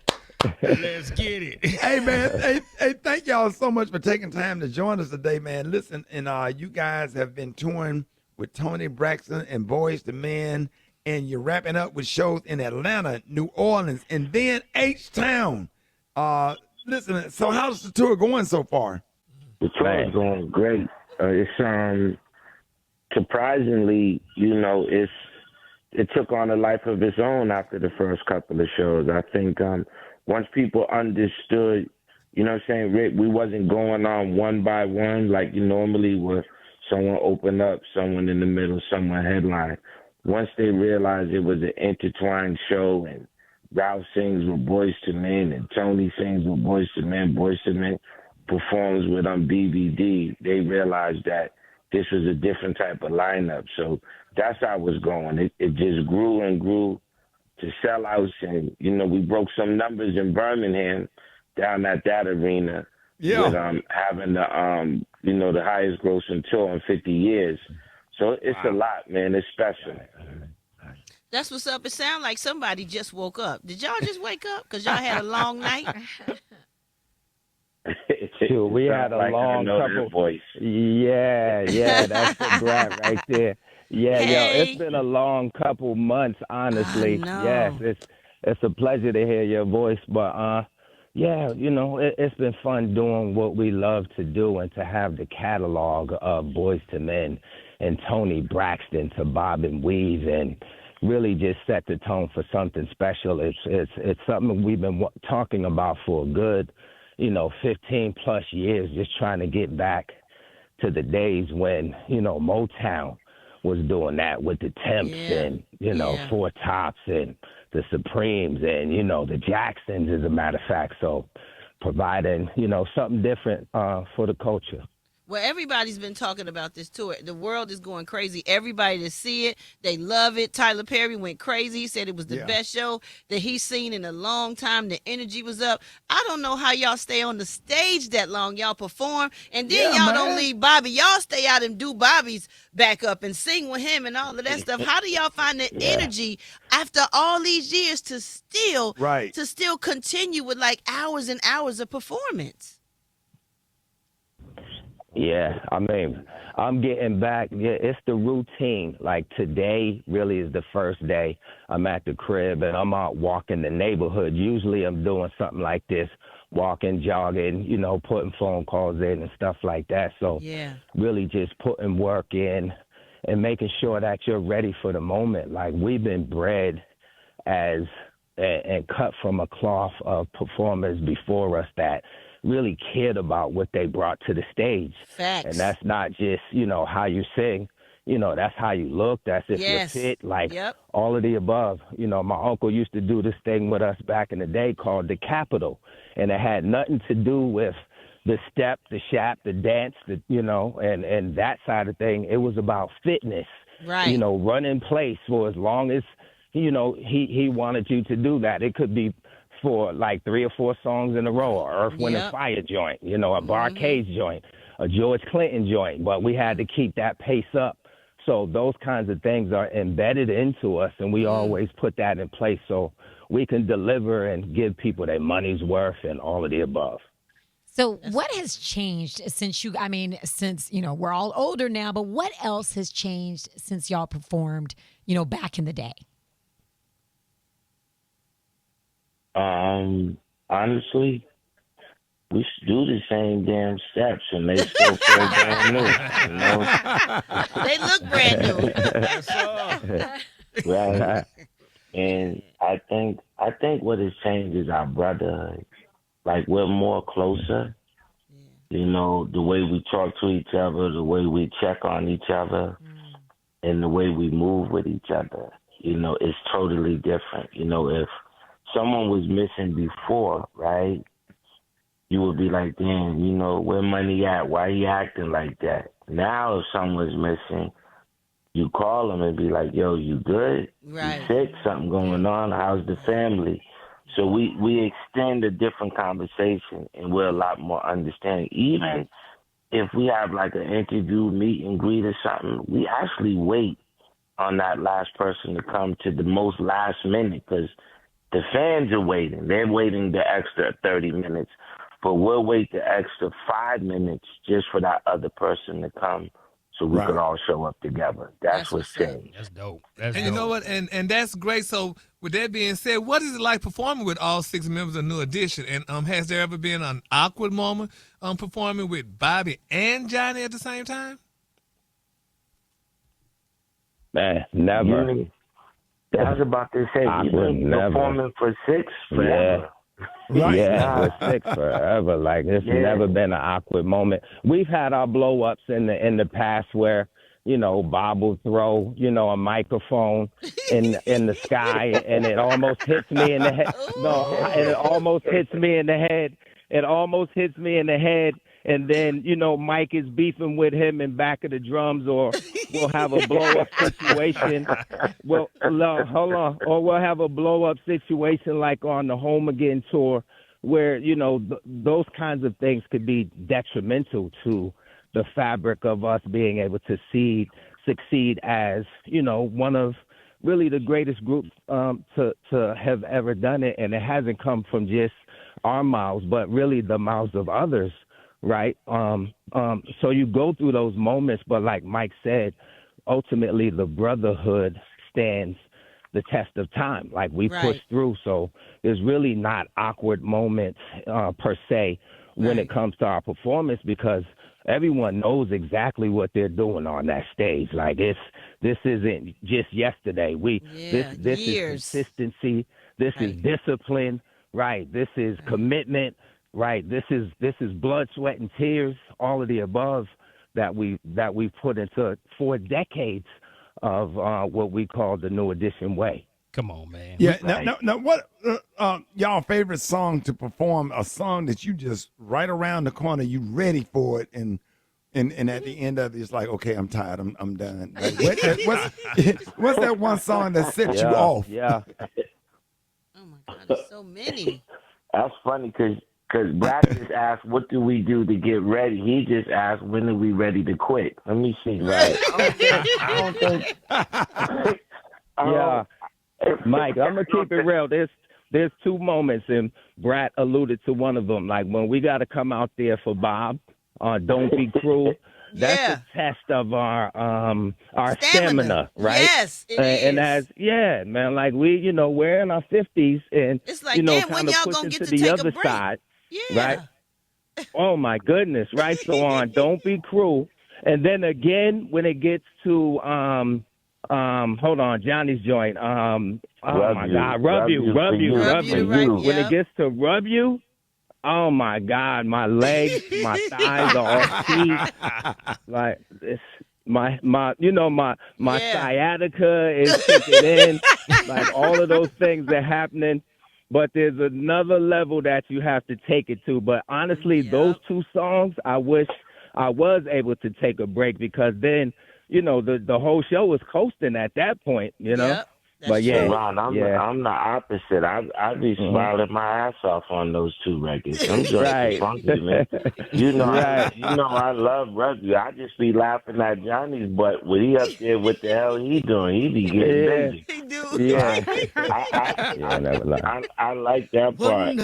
Let's get it. Hey, man. Hey, thank y'all so much for taking time to join us today, man. Listen, and you guys have been touring with Tony Braxton and Boys to Men, and you're wrapping up with shows in Atlanta, New Orleans, and then H-Town. Listen, so how's the tour going so far? The tour is going great. It's surprisingly, it took on a life of its own after the first couple of shows. I think once people understood, Rick, we wasn't going on one by one like you normally would. Someone open up, someone in the middle, someone headline. Once they realized it was an intertwined show and Ralph sings with Boys to Men and Tony sings with Boys to Men performs with BBD, they realized that this was a different type of lineup. So that's how it was going. It just grew and grew to sellouts. And, we broke some numbers in Birmingham down at that arena. Yeah. With having the highest grossing tour in 50 years. So it's a lot, man. It's special. That's what's up. It sounds like somebody just woke up. Did y'all just wake up? Because y'all had a long night? Sure, we had a long couple. Voice. Yeah, that's the Brat right there. Yeah, hey. It's been a long couple months, honestly. Yes, it's a pleasure to hear your voice, but it's been fun doing what we love to do and to have the catalog of Boys to Men and Tony Braxton to bob and weave and really just set the tone for something special. It's something we've been talking about for a good, 15 plus years, just trying to get back to the days when, Motown was doing that with the Temps and, Four Tops and the Supremes and, the Jacksons, as a matter of fact. So providing, something different for the culture. Well, everybody's been talking about this tour. The world is going crazy. Everybody to see it, they love it. Tyler Perry went crazy. He said it was the best show that he's seen in a long time. The energy was up. I don't know how y'all stay on the stage that long. Y'all perform, and then y'all don't leave Bobby. Y'all stay out and do Bobby's back up and sing with him and all of that stuff. How do y'all find the energy after all these years to still continue with like hours and hours of performance? Yeah, I mean, I'm getting back. Yeah, it's the routine. Like today really is the first day I'm at the crib and I'm out walking the neighborhood. Usually I'm doing something like this, walking, jogging, you know, putting phone calls in and stuff like that. So really just putting work in and making sure that you're ready for the moment. Like we've been bred as and cut from a cloth of performers before us that really cared about what they brought to the stage. Facts. And that's not just, you know, how you sing, you know, that's how you look, that's if you're fit, like all of the above. You know, my uncle used to do this thing with us back in the day called the Capitol, and it had nothing to do with the step, the shap, the dance, you know, and that side of thing. It was about fitness, you know, run in place for as long as, you know, he wanted you to do that. It could be for like 3 or 4 songs in a row, or Earth, Wind, and Fire joint, you know, a Barcades joint, a George Clinton joint, but we had to keep that pace up. So those kinds of things are embedded into us, and we always put that in place so we can deliver and give people their money's worth and all of the above. So what has changed since since, you know, we're all older now, but what else has changed since y'all performed, you know, back in the day? Honestly, we should do the same damn steps and they still feel brand new, you know? They look brand new. Right. And I think what has changed is our brotherhood. Like we're more closer. You know, the way we talk to each other, the way we check on each other, and the way we move with each other, you know, it's totally different. You know, if someone was missing before, right, you would be like, damn, you know, where money at? Why he acting like that? Now if someone's missing, you call them and be like, yo, you good? Right. You sick? Something going on? How's the family? So we extend a different conversation and we're a lot more understanding. Even if we have like an interview, meet and greet or something, we actually wait on that last person to come to the most last minute because the fans are waiting. They're waiting the extra 30 minutes, but we'll wait the extra 5 minutes just for that other person to come so we could all show up together. That's what's changed. That's dope. You know what? And that's great. So with that being said, what is it like performing with all 6 members of New Edition? And has there ever been an awkward moment performing with Bobby and Johnny at the same time? Man, never. I was about to say, you've been performing for 6 forever. Yeah, for 6 forever. Like it's never been an awkward moment. We've had our blow ups in the past where, you know, Bob will throw, you know, a microphone in the sky and it almost hits me in the head. No, it almost hits me in the head. It almost hits me in the head. And then, you know, Mike is beefing with him in back of the drums, or we'll have a blow-up situation. Well, no, hold on. Or we'll have a blow-up situation like on the Home Again tour where, you know, those kinds of things could be detrimental to the fabric of us being able to succeed as, you know, one of really the greatest groups to have ever done it. And it hasn't come from just our mouths, but really the mouths of others. Right. So you go through those moments, but like Mike said, ultimately the brotherhood stands the test of time. Like we push through. So there's really not awkward moments per se when it comes to our performance because everyone knows exactly what they're doing on that stage. Like this isn't just yesterday. This is consistency. This is discipline. Right. This is commitment. Right. This is blood, sweat, and tears, all of the above that we put into 4 decades of what we call the New Edition way. Come on, man. Yeah. Now, what y'all favorite song to perform? A song that you just right around the corner, you ready for it, and at the end of it, it's like, okay, I'm tired, I'm done. Like, what's that one song that sets you off? Oh my God, there's so many. That's funny because Brat just asked, what do we do to get ready? He just asked, when are we ready to quit? Let me see, right? I don't think. Yeah. Mike, I'm going to keep it real. There's 2 moments, and Brat alluded to one of them. Like when we got to come out there for Bob, Don't Be Cruel. That's a test of our stamina, right? Yes, it is. And as man, like we're in our 50s, and it's like, damn, when y'all gonna get to the take other a break? side, right? Oh my goodness, right? So on Don't Be Cruel, and then again when it gets to hold on, Johnny's joint. My God, Rub You. When it gets to Rub You. Oh my God, my legs, my thighs are all teeth. Like it's my sciatica is kicking in. Like all of those things are happening. But there's another level that you have to take it to. But honestly, those two songs, I wish I was able to take a break, because then, the whole show was coasting at that point, But yeah, Ron, I'm the opposite. I be smiling my ass off on those two records. I'm just funky, man. I love Rugby. I just be laughing at Johnny's butt when he up there. What the hell he doing? He be getting busy. He do. I like that part.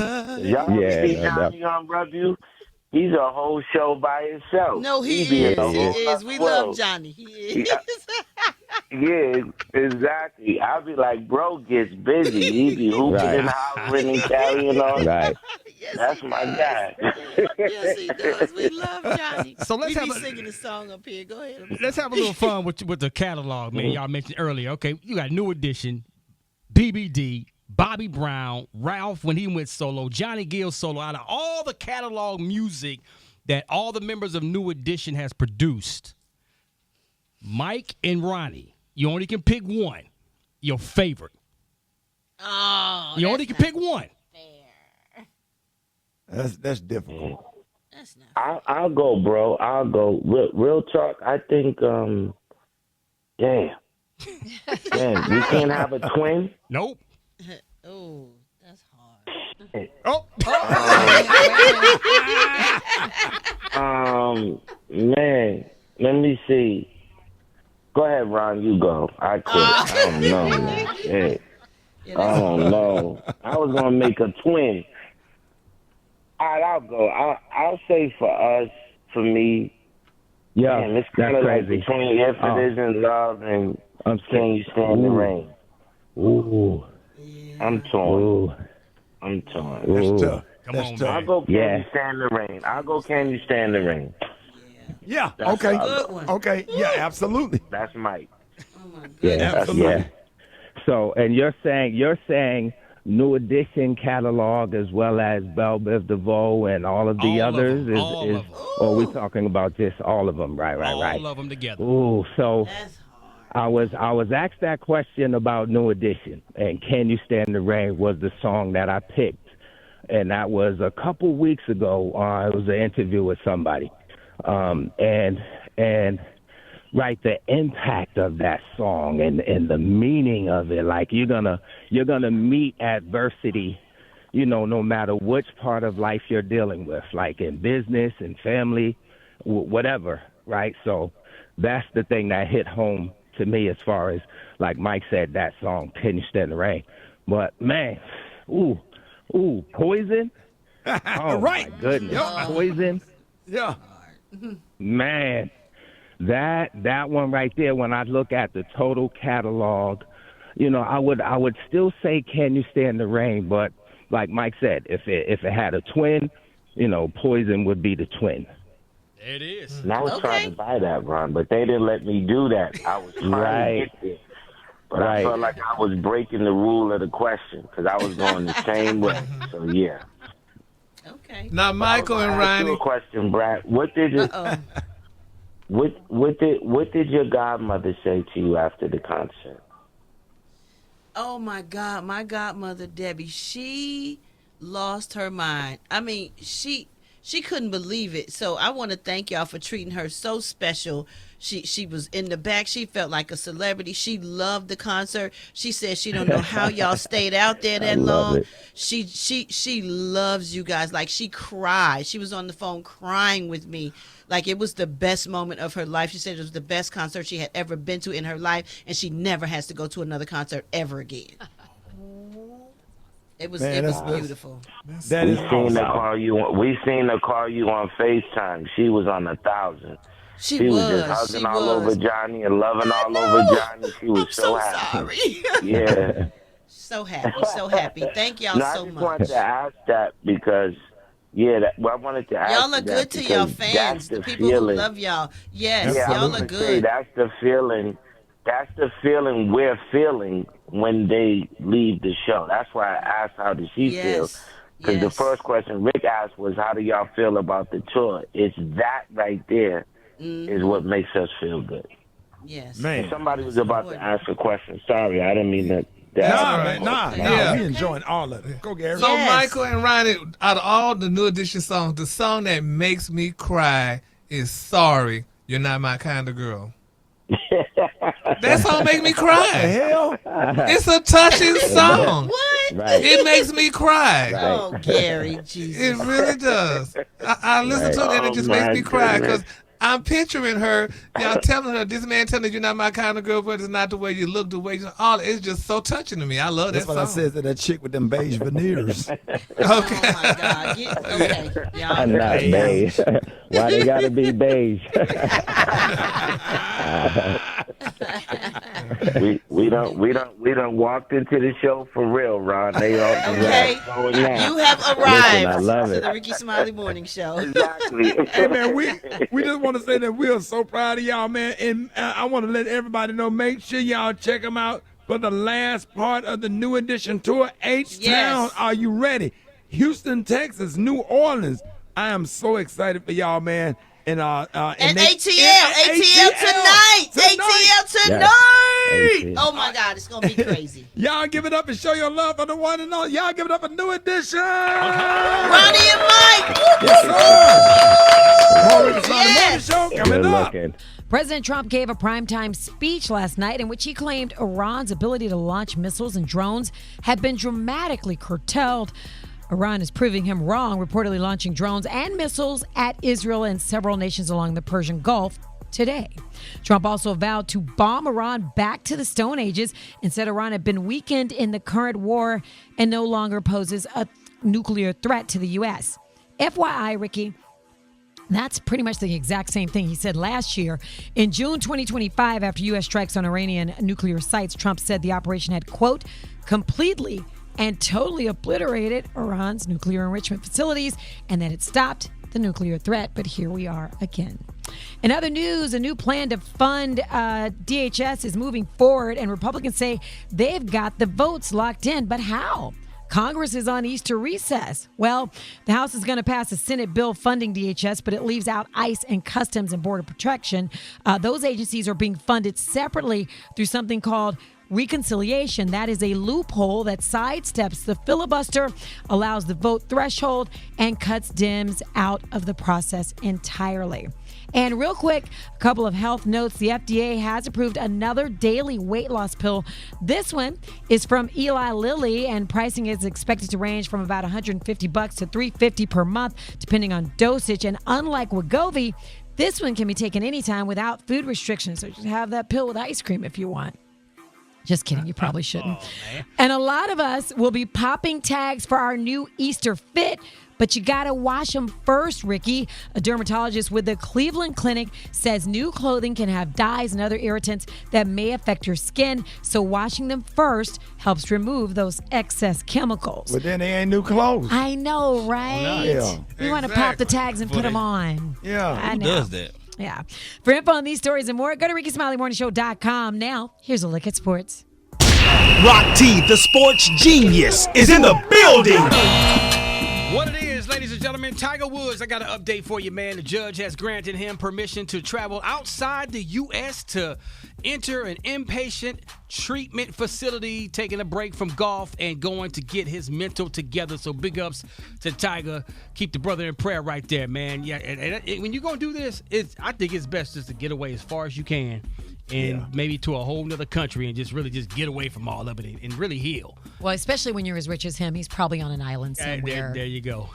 Y'all see Johnny on Rugby? He's a whole show by himself. No, he is. We love Johnny. He is. Yeah, exactly. I'll be like, bro gets busy. He be hooping and hollering and carrying on. Right. That's my guy. Yes, he does. We love Johnny. So let's be singing the song up here. Go ahead. Let's have a little fun with the catalog, man. Y'all mentioned earlier. Okay, you got New Edition, BBD, Bobby Brown, Ralph when he went solo, Johnny Gill solo. Out of all the catalog music that all the members of New Edition has produced, Mike and Ronnie, you only can pick one. Your favorite. Oh, you only can pick one. That's difficult. That's not. I'll go, bro. I'll go. Real talk. I think. Damn. We can't have a twin. Nope. Oh, that's hard. Man, let me see. Go ahead, Ron. You go. I quit. I don't know, man. Shit. I don't know. I was gonna make a twin. All right, I'll go. I'll say for me. Yeah, man, it's kind of like between If It Isn't Love and Can You Stand the Rain. Ooh. I'm torn. That's tough. Come on, I'll go Can You Stand the Rain. I'll go Can You Stand the Rain. Yeah. That's Okay. Good one. Okay. Yeah. Absolutely. That's Mike. Oh my God. Yeah. Absolutely. Yeah. So, and you're saying New Edition catalog as well as Bell Biv DeVoe and all of the others? All of them. Or are we talking about just all of them? Right. All of them together. Ooh, so I was asked that question about New Edition, and Can You Stand the Rain was the song that I picked, and that was a couple weeks ago. It was an interview with somebody, and right, the impact of that song and the meaning of it, like you're gonna meet adversity, no matter which part of life you're dealing with, like in business and family, whatever, right? So that's the thing that hit home to me as far as, like Mike said, that song, Can You Stand the Rain? But man, Poison. Oh Right. my goodness, Poison. Yeah. Man, that one right there, when I look at the total catalog, I would still say Can You Stand the Rain, but like Mike said, if it had a twin, Poison would be the twin. There it is. And I was trying to buy that, Ron, but they didn't let me do that. I was trying to get there. But I felt like I was breaking the rule of the question because I was going the same way. So, yeah. Okay. Now, Michael and Ronnie. A question, Brat. What did your godmother say to you after the concert? Oh my God, my godmother Debbie, she lost her mind. I mean, she couldn't believe it. So I want to thank y'all for treating her so special. She was in the back. She felt like a celebrity. She loved the concert. She said she don't know how y'all stayed out there that long. She loves you guys. Like, she cried. She was on the phone crying with me. Like, it was the best moment of her life. She said it was the best concert she had ever been to in her life, and she never has to go to another concert ever again. It was Man, beautiful. That is We seen her call you on FaceTime. She was on 1,000. She was just hugging all over Johnny and loving all over Johnny. She was so happy. Sorry. Yeah. So happy. Thank y'all so much. I just wanted to ask that because, I wanted to ask y'all look good to y'all fans, the people who love y'all. Yes, y'all look good. That's the feeling. That's the feeling we're feeling when they leave the show. That's why I asked how did she feel. Because the first question Rick asked was, how do y'all feel about the tour? It's that right there is what makes us feel good. Yes. Man. And somebody was about to ask a question. Sorry, I didn't mean that. We enjoying all of it. Go, Gary. So, Michael and Ronnie, out of all the New Edition songs, the song that makes me cry is Sorry, You're Not My Kind of Girl. That song makes me cry. What the hell? It's a touching song. What? Right. It makes me cry. Right. Oh, Gary, Jesus. It really does. I listen to it and it just makes me cry because I'm picturing her, y'all telling her, this man telling her you're not my kind of girl, but it's not the way you look, the way you all. It's just so touching to me. I love That's that what song. I said to that chick with them beige veneers. Okay. Oh, my God. Okay. Y'all. I'm not beige. Why they gotta be beige? we don't walked into the show for real, Ron. They all going now. You have arrived I love to it. the Rickey Smiley Morning Show. Exactly. Hey, man, we just want to say that we are so proud of y'all, man. And I want to let everybody know, make sure y'all check them out for the last part of the New Edition tour. H-Town, Yes. are you ready? Houston, Texas, New Orleans. I am so excited for y'all, man. And ATL tonight. ATL tonight. ATL. Oh, my God. It's going to be crazy. Y'all give it up and show your love for the one and all. Y'all give it up for New Edition. Ronnie and Mike. Yes. Show coming Good up. looking. President Trump gave a primetime speech last night in which he claimed Iran's ability to launch missiles and drones had been dramatically curtailed. Iran is proving him wrong, reportedly launching drones and missiles at Israel and several nations along the Persian Gulf today. Trump also vowed to bomb Iran back to the Stone Ages and said Iran had been weakened in the current war and no longer poses a nuclear threat to the U.S. FYI, Ricky, that's pretty much the exact same thing he said last year. In June 2025, after U.S. strikes on Iranian nuclear sites, Trump said the operation had, quote, completely and totally obliterated Iran's nuclear enrichment facilities and that it stopped the nuclear threat. But here we are again. In other news, a new plan to fund DHS is moving forward, and Republicans say they've got the votes locked in. But how? Congress is on Easter recess. Well, the House is going to pass a Senate bill funding DHS, but it leaves out ICE and Customs and Border Protection. Those agencies are being funded separately through something called reconciliation. That is a loophole that sidesteps the filibuster, allows the vote threshold, and cuts Dems out of the process entirely. And real quick, a couple of health notes. The FDA has approved another daily weight loss pill. This one is from Eli Lilly, and pricing is expected to range from about $150 to $350 per month, depending on dosage. And unlike Wegovy, this one can be taken anytime without food restrictions. So just have that pill with ice cream if you want. Just kidding. You probably shouldn't. And a lot of us will be popping tags for our new Easter fit, but you got to wash them first, Ricky. A dermatologist with the Cleveland Clinic says new clothing can have dyes and other irritants that may affect your skin, so washing them first helps remove those excess chemicals. But then they ain't new clothes. I know, right? Yeah. You want to pop the tags and put them on. Yeah. I Who know. does that? Yeah. For info on these stories and more, go to RickySmileyMorningShow.com. Now, here's a look at sports. Rock T, the sports genius, is in the building. What it is, ladies and gentlemen, Tiger Woods, I got an update for you, man. The judge has granted him permission to travel outside the U.S. to enter an inpatient treatment facility, taking a break from golf and going to get his mental together. So big ups to Tiger. Keep the brother in prayer right there, man. Yeah, and when you're going to do this, I think it's best just to get away as far as you can. And maybe to a whole nother country and just really just get away from all of it and really heal. Well, especially when you're as rich as him, he's probably on an island somewhere. There you go.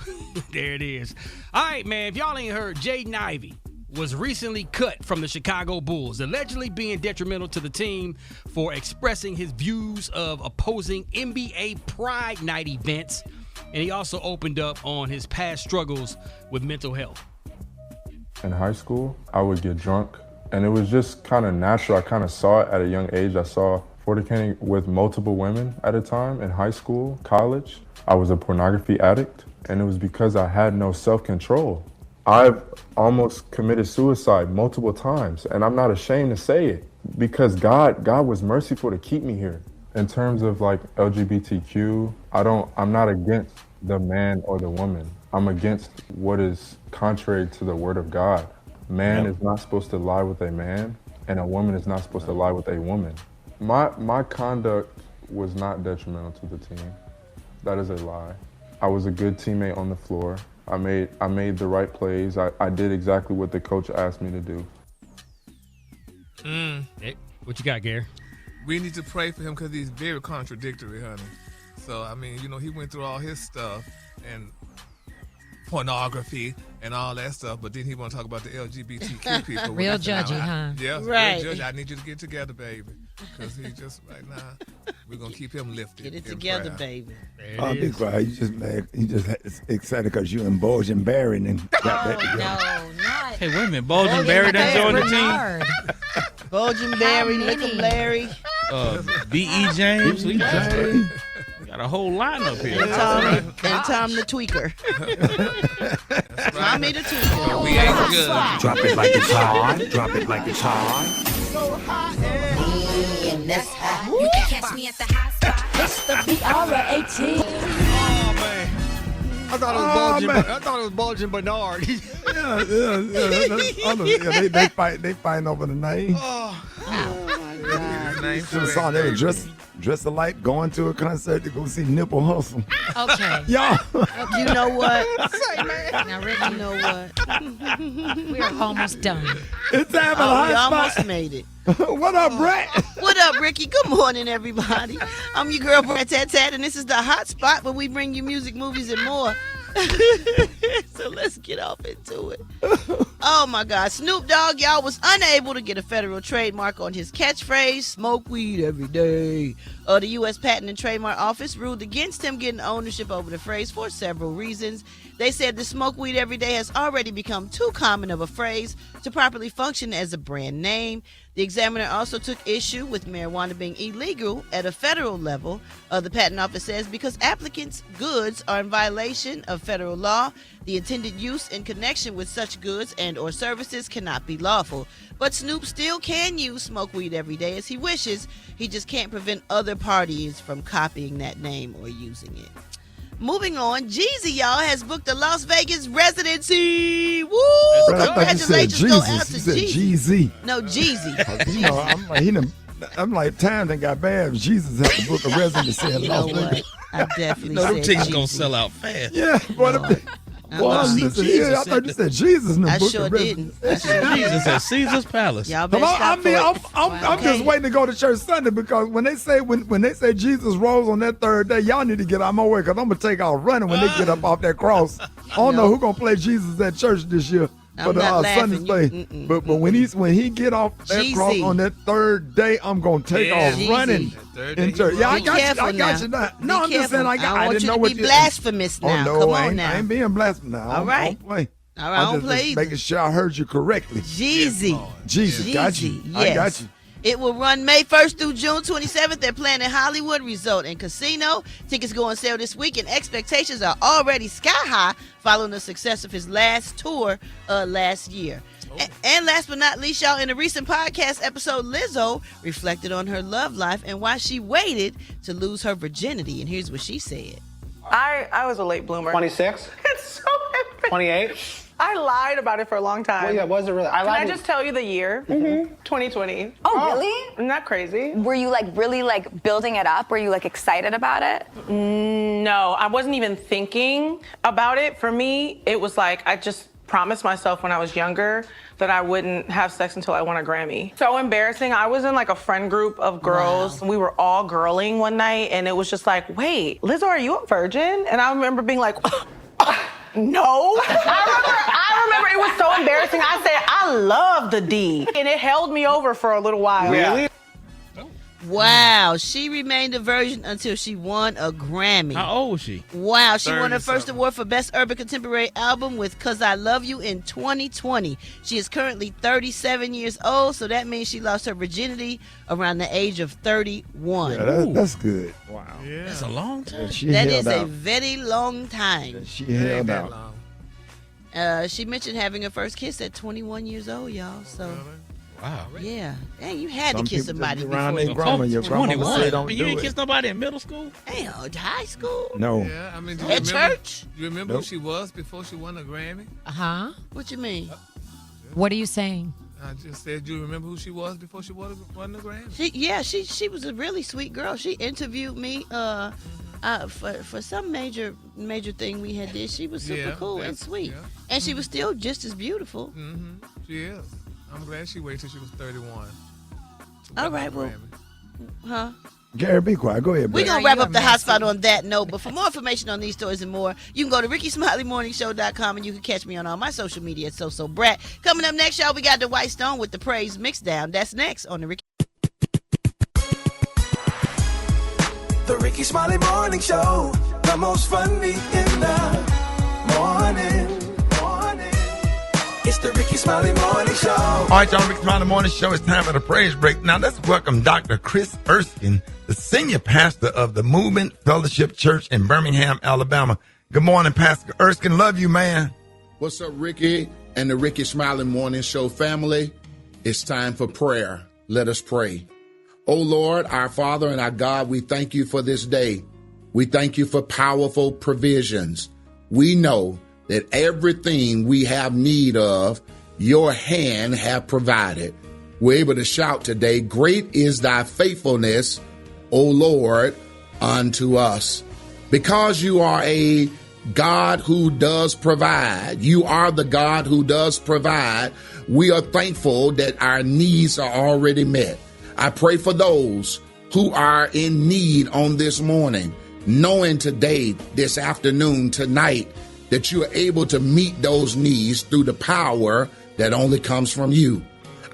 There it is. All right, man, if y'all ain't heard, Jaden Ivey was recently cut from the Chicago Bulls, allegedly being detrimental to the team for expressing his views of opposing NBA Pride Night events. And he also opened up on his past struggles with mental health. In high school, I would get drunk, and it was just kind of natural. I kind of saw it at a young age. I saw fornicating with multiple women at a time in high school, college. I was a pornography addict, and it was because I had no self-control. I've almost committed suicide multiple times, and I'm not ashamed to say it because God was merciful to keep me here. In terms of like LGBTQ, I'm not against the man or the woman. I'm against what is contrary to the word of God. Man is not supposed to lie with a man, and a woman is not supposed to lie with a woman. My conduct was not detrimental to the team. That is a lie. I was a good teammate on the floor. I made the right plays. I did exactly what the coach asked me to do. Hey, what you got, Gary? We need to pray for him because he's very contradictory, honey. So, I mean, he went through all his stuff and pornography and all that stuff, but then he want to talk about the LGBTQ people. Real judgy, huh? Yeah, right. Real judgy. I need you to get together, baby, because he just right now. We're gonna keep him lifted. Get it together, baby. Oh, be quiet. You just mad. You just excited because you and Bulgin Barry and got that together. No, not. Hey, wait a minute. Bulgin Barry done joined the team? Bulgin Barry, Lickum Larry. B.E. James. We got a whole lineup here. And Tom the Tweaker. Tommy the Tweaker. We ain't good. Drop it like it's hot. Drop it like it's hot. So hot and that's hot. You can catch me at the hot spot. It's the B-R-A-T. Oh, man. I thought it was Bulgin Bernard. They fighting over the name. Oh my God. Some song they were dressed alike, going to a concert to go see Nipple Hustle. Okay. Y'all. You know what? Now, Rick, you know what? We are almost done. It's time for the We hot almost spot. made it. What up, Brat? What up, Ricky? Good morning, everybody. I'm your girl, Brat Tat Tat, and this is the hot spot where we bring you music, movies, and more. So let's get off into it. Oh my God, Snoop Dogg, y'all, was unable to get a federal trademark on his catchphrase, smoke weed every day. The U.S. Patent and Trademark Office ruled against him getting ownership over the phrase for several reasons. They said the smoke weed every day has already become too common of a phrase to properly function as a brand name. The examiner also took issue with marijuana being illegal at a federal level. The Patent Office says because applicants' goods are in violation of federal law, the intended use in connection with such goods and or services cannot be lawful. But Snoop still can use smoke weed every day as he wishes. He just can't prevent other parties from copying that name or using it. Moving on, Jeezy, y'all, has booked a Las Vegas residency. Woo! Congratulations go out to Jeezy. No, Jeezy. I'm like, time done got bad. Jesus had to book a residency in Las Vegas. I definitely them said tickets Jeezy. gonna sell out fast. Yeah, boy. I thought you said Jesus. I sure didn't. Jesus at Caesar's Palace. Y'all better stop I'm just waiting to go to church Sunday because when they say Jesus rose on that third day, y'all need to get out my way because I'm gonna take off running when they get up off that cross. I don't know who gonna play Jesus at church this year for the Sunday play. But when he get off that cross on that third day, I'm gonna take off running in church. Yeah, I got you now. No, I'm just saying I didn't know what you. Be blasphemous now. Oh no, Come on now. I ain't being blasphemous now. All right. I don't play. All right, I don't play either. Making sure I heard you correctly. Jeezy. Jesus, got you. Yes. I got you. It will run May 1st through June 27th. They're playing at Hollywood Resort and Casino. Tickets go on sale this week, and expectations are already sky high following the success of his last tour last year. And last but not least, y'all, in a recent podcast episode, Lizzo reflected on her love life and why she waited to lose her virginity. And here's what she said. I was a late bloomer. 26? It's so embarrassing. 28? I lied about it for a long time. Well, yeah, was it really? Can I just tell you the year? 2020. Oh, really? Isn't that crazy? Were you really building it up? Were you excited about it? No, I wasn't even thinking about it. For me, it was I just promised myself when I was younger that I wouldn't have sex until I won a Grammy. So embarrassing. I was in a friend group of girls. Wow. We were all girling one night and it was just wait, Lizzo, are you a virgin? And I remember being no. I remember it was so embarrassing. I said, I I love the D, and it held me over for a little while. Really? Wow, she remained a virgin until she won a Grammy. How old was she? Wow, she won her first award for Best Urban Contemporary Album with 'Cause I Love You in 2020. She is currently 37 years old, so that means she lost her virginity around the age of 31. Yeah, that's good. Wow. Yeah. That's a long time. That is a very long time. She held out. She mentioned having her first kiss at 21 years old, y'all. So, wow. Yeah. Dang, you had Some to kiss people somebody just before around their you grandma. Your grandma say don't You do didn't it. kiss nobody in middle school? Damn, high school? No. Yeah, I mean, do you At remember, church? You remember Nope. who she was before she won a Grammy? Uh-huh. What you mean? What are you saying? I just said, do you remember who she was before she won the Grammy? She was a really sweet girl. She interviewed me for some major thing we had did. She was super cool and sweet. And she was still just as beautiful. Mm-hmm. She is. I'm glad she waited till she was 31. All right, well, huh? Gary, be quiet. Go ahead, We're Brad. going to wrap up the hot spot on that note. But for more information on these stories and more, you can go to RickySmileyMorningShow.com and you can catch me on all my social media at So Brat. Coming up next, y'all, we got the White Stone with the Praise Mixdown. That's next on the Ricky. The Rickey Smiley Morning Show, the most funny in the morning. It's the Rickey Smiley Morning Show. All right, y'all, Rickey Smiley Morning Show. It's time for the praise break. Now, let's welcome Dr. Chris Erskine, the senior pastor of the Movement Fellowship Church in Birmingham, Alabama. Good morning, Pastor Erskine. Love you, man. What's up, Ricky and the Rickey Smiley Morning Show family? It's time for prayer. Let us pray. Oh, Lord, our Father and our God, we thank you for this day. We thank you for powerful provisions. We know that everything we have need of, your hand have provided. We're able to shout today, great is thy faithfulness, O Lord, unto us. Because you are a God who does provide, you are the God who does provide, we are thankful that our needs are already met. I pray for those who are in need on this morning, knowing today, this afternoon, tonight, that you are able to meet those needs through the power that only comes from you.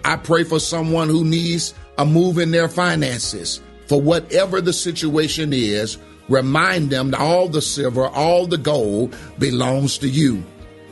I pray for someone who needs a move in their finances. For whatever the situation is, remind them that all the silver, all the gold belongs to you.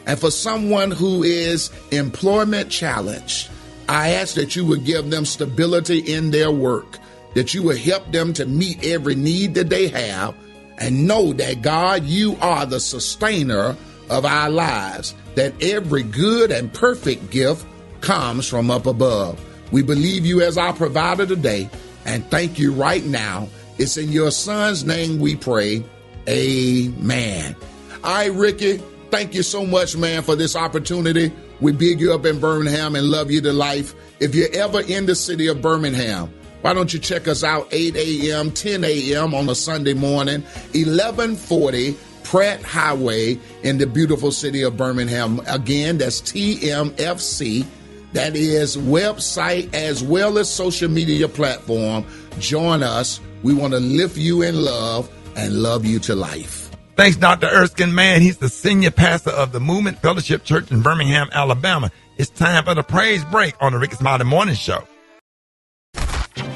And for someone who is employment challenged, I ask that you would give them stability in their work, that you would help them to meet every need that they have, and know that, God, you are the sustainer of our lives, that every good and perfect gift comes from up above. We believe you as our provider today, and thank you right now. It's in your son's name we pray. Amen. All right, Ricky, thank you so much, man, for this opportunity. We big you up in Birmingham and love you to life. If you're ever in the city of Birmingham, why don't you check us out 8 a.m., 10 a.m. on a Sunday morning, 1140 Pratt Highway in the beautiful city of Birmingham. Again, that's TMFC. That is website as well as social media platform. Join us. We want to lift you in love and love you to life. Thanks, Dr. Erskine, man. He's the senior pastor of the Movement Fellowship Church in Birmingham, Alabama. It's time for the praise break on the Rickey Smiley Morning Show.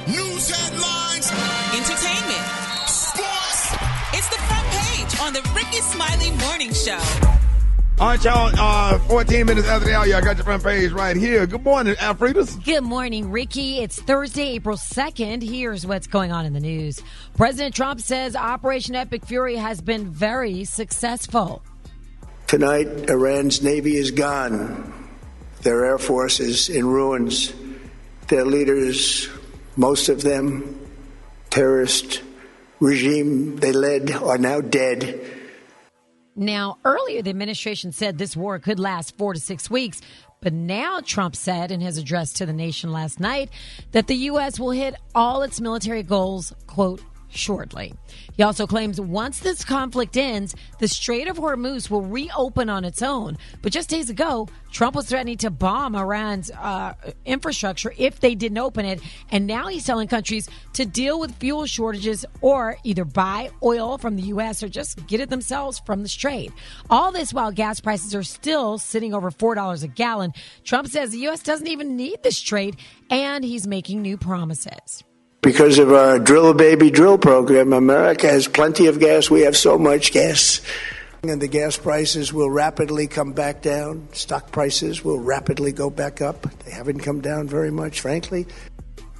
News headlines, entertainment, sports. It's the front page on the Rickey Smiley Morning Show. All right, y'all, 14 minutes after the hour, y'all got your front page right here. Good morning, Alfredas. Good morning, Ricky. It's Thursday, April 2nd. Here's what's going on in the news. President Trump says Operation Epic Fury has been very successful. Tonight, Iran's Navy is gone. Their Air Force is in ruins. Their leaders, most of them, terrorist regime they led, are now dead. Now, earlier, the administration said this war could last 4 to 6 weeks. But now Trump said in his address to the nation last night that the U.S. will hit all its military goals, quote, shortly. He also claims once this conflict ends, the Strait of Hormuz will reopen on its own. But just days ago, Trump was threatening to bomb Iran's infrastructure if they didn't open it. And now he's telling countries to deal with fuel shortages or either buy oil from the U.S. or just get it themselves from the Strait. All this while gas prices are still sitting over $4 a gallon. Trump says the U.S. doesn't even need the Strait, and he's making new promises. Because of our Drill Baby Drill program, America has plenty of gas. We have so much gas. And the gas prices will rapidly come back down. Stock prices will rapidly go back up. They haven't come down very much, frankly.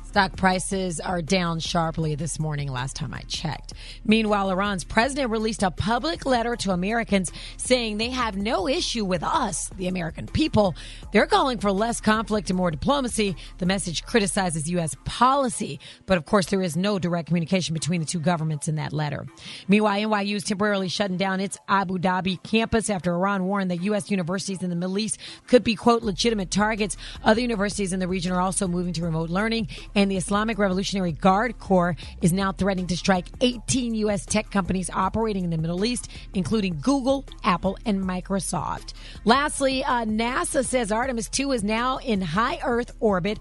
Stock prices are down sharply this morning, last time I checked. Meanwhile, Iran's president released a public letter to Americans saying they have no issue with us, the American people. They're calling for less conflict and more diplomacy. The message criticizes U.S. policy. But, of course, there is no direct communication between the two governments in that letter. Meanwhile, NYU is temporarily shutting down its Abu Dhabi campus after Iran warned that U.S. universities in the Middle East could be, quote, legitimate targets. Other universities in the region are also moving to remote learning. And the Islamic Revolutionary Guard Corps is now threatening to strike 18 U.S. tech companies operating in the Middle East, including Google, Apple, and Microsoft. Lastly, NASA says Artemis 2 is now in high Earth orbit,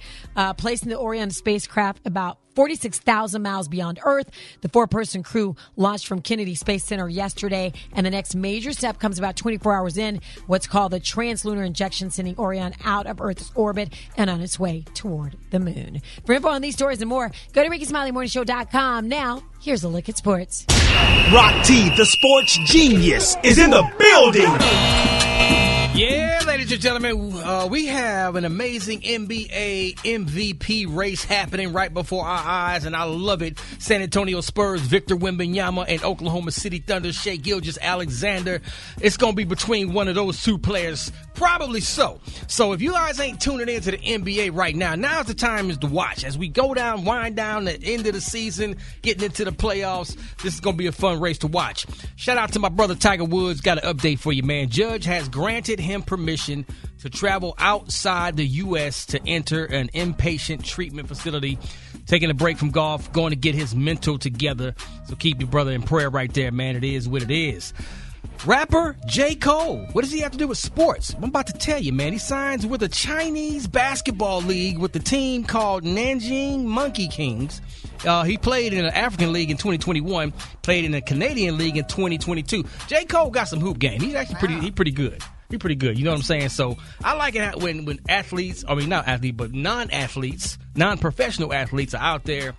placing the Orion spacecraft about 46,000 miles beyond Earth. The 4-person crew launched from Kennedy Space Center yesterday, and the next major step comes about 24 hours in, what's called the translunar injection, sending Orion out of Earth's orbit and on its way toward the moon. For info on these stories and more, go to RickySmileyMorningShow.com. Now, here's a look at sports. Rock T, the sports genius, is in the building. Yeah, ladies and gentlemen, we have an amazing NBA MVP race happening right before our eyes, and I love it. San Antonio Spurs, Victor Wembanyama, and Oklahoma City Thunder, Shai Gilgeous-Alexander. It's going to be between one of those two players, probably so. So if you guys ain't tuning into the NBA right now, now's the time is to watch. As we go down, wind down the end of the season, getting into the playoffs, this is going to be a fun race to watch. Shout out to my brother Tiger Woods. Got an update for you, man. Judge has granted him permission to travel outside the U.S. to enter an inpatient treatment facility, taking a break from golf, going to get his mental together. So keep your brother in prayer right there, man. It is what it is. Rapper J. Cole, what does he have to do with sports? I'm about to tell you, man. He signs with a Chinese basketball league with the team called Nanjing Monkey Kings. He played in an African league in 2021, played in a Canadian league in 2022. J. Cole got some hoop game. He's actually pretty good. He's pretty good. You know what I'm saying? So I like it when athletes, I mean, not athletes, but non-athletes, non-professional athletes are out there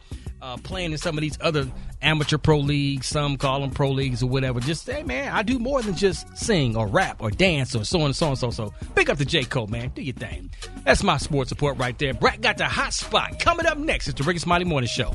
playing in some of these other amateur pro leagues. Some call them pro leagues or whatever. Just say, man, I do more than just sing or rap or dance or so on and so on and so. So big up to J. Cole, man. Do your thing. That's my sports report right there. Brat got the hot spot. Coming up next, it's the Rickey Smiley Morning Show.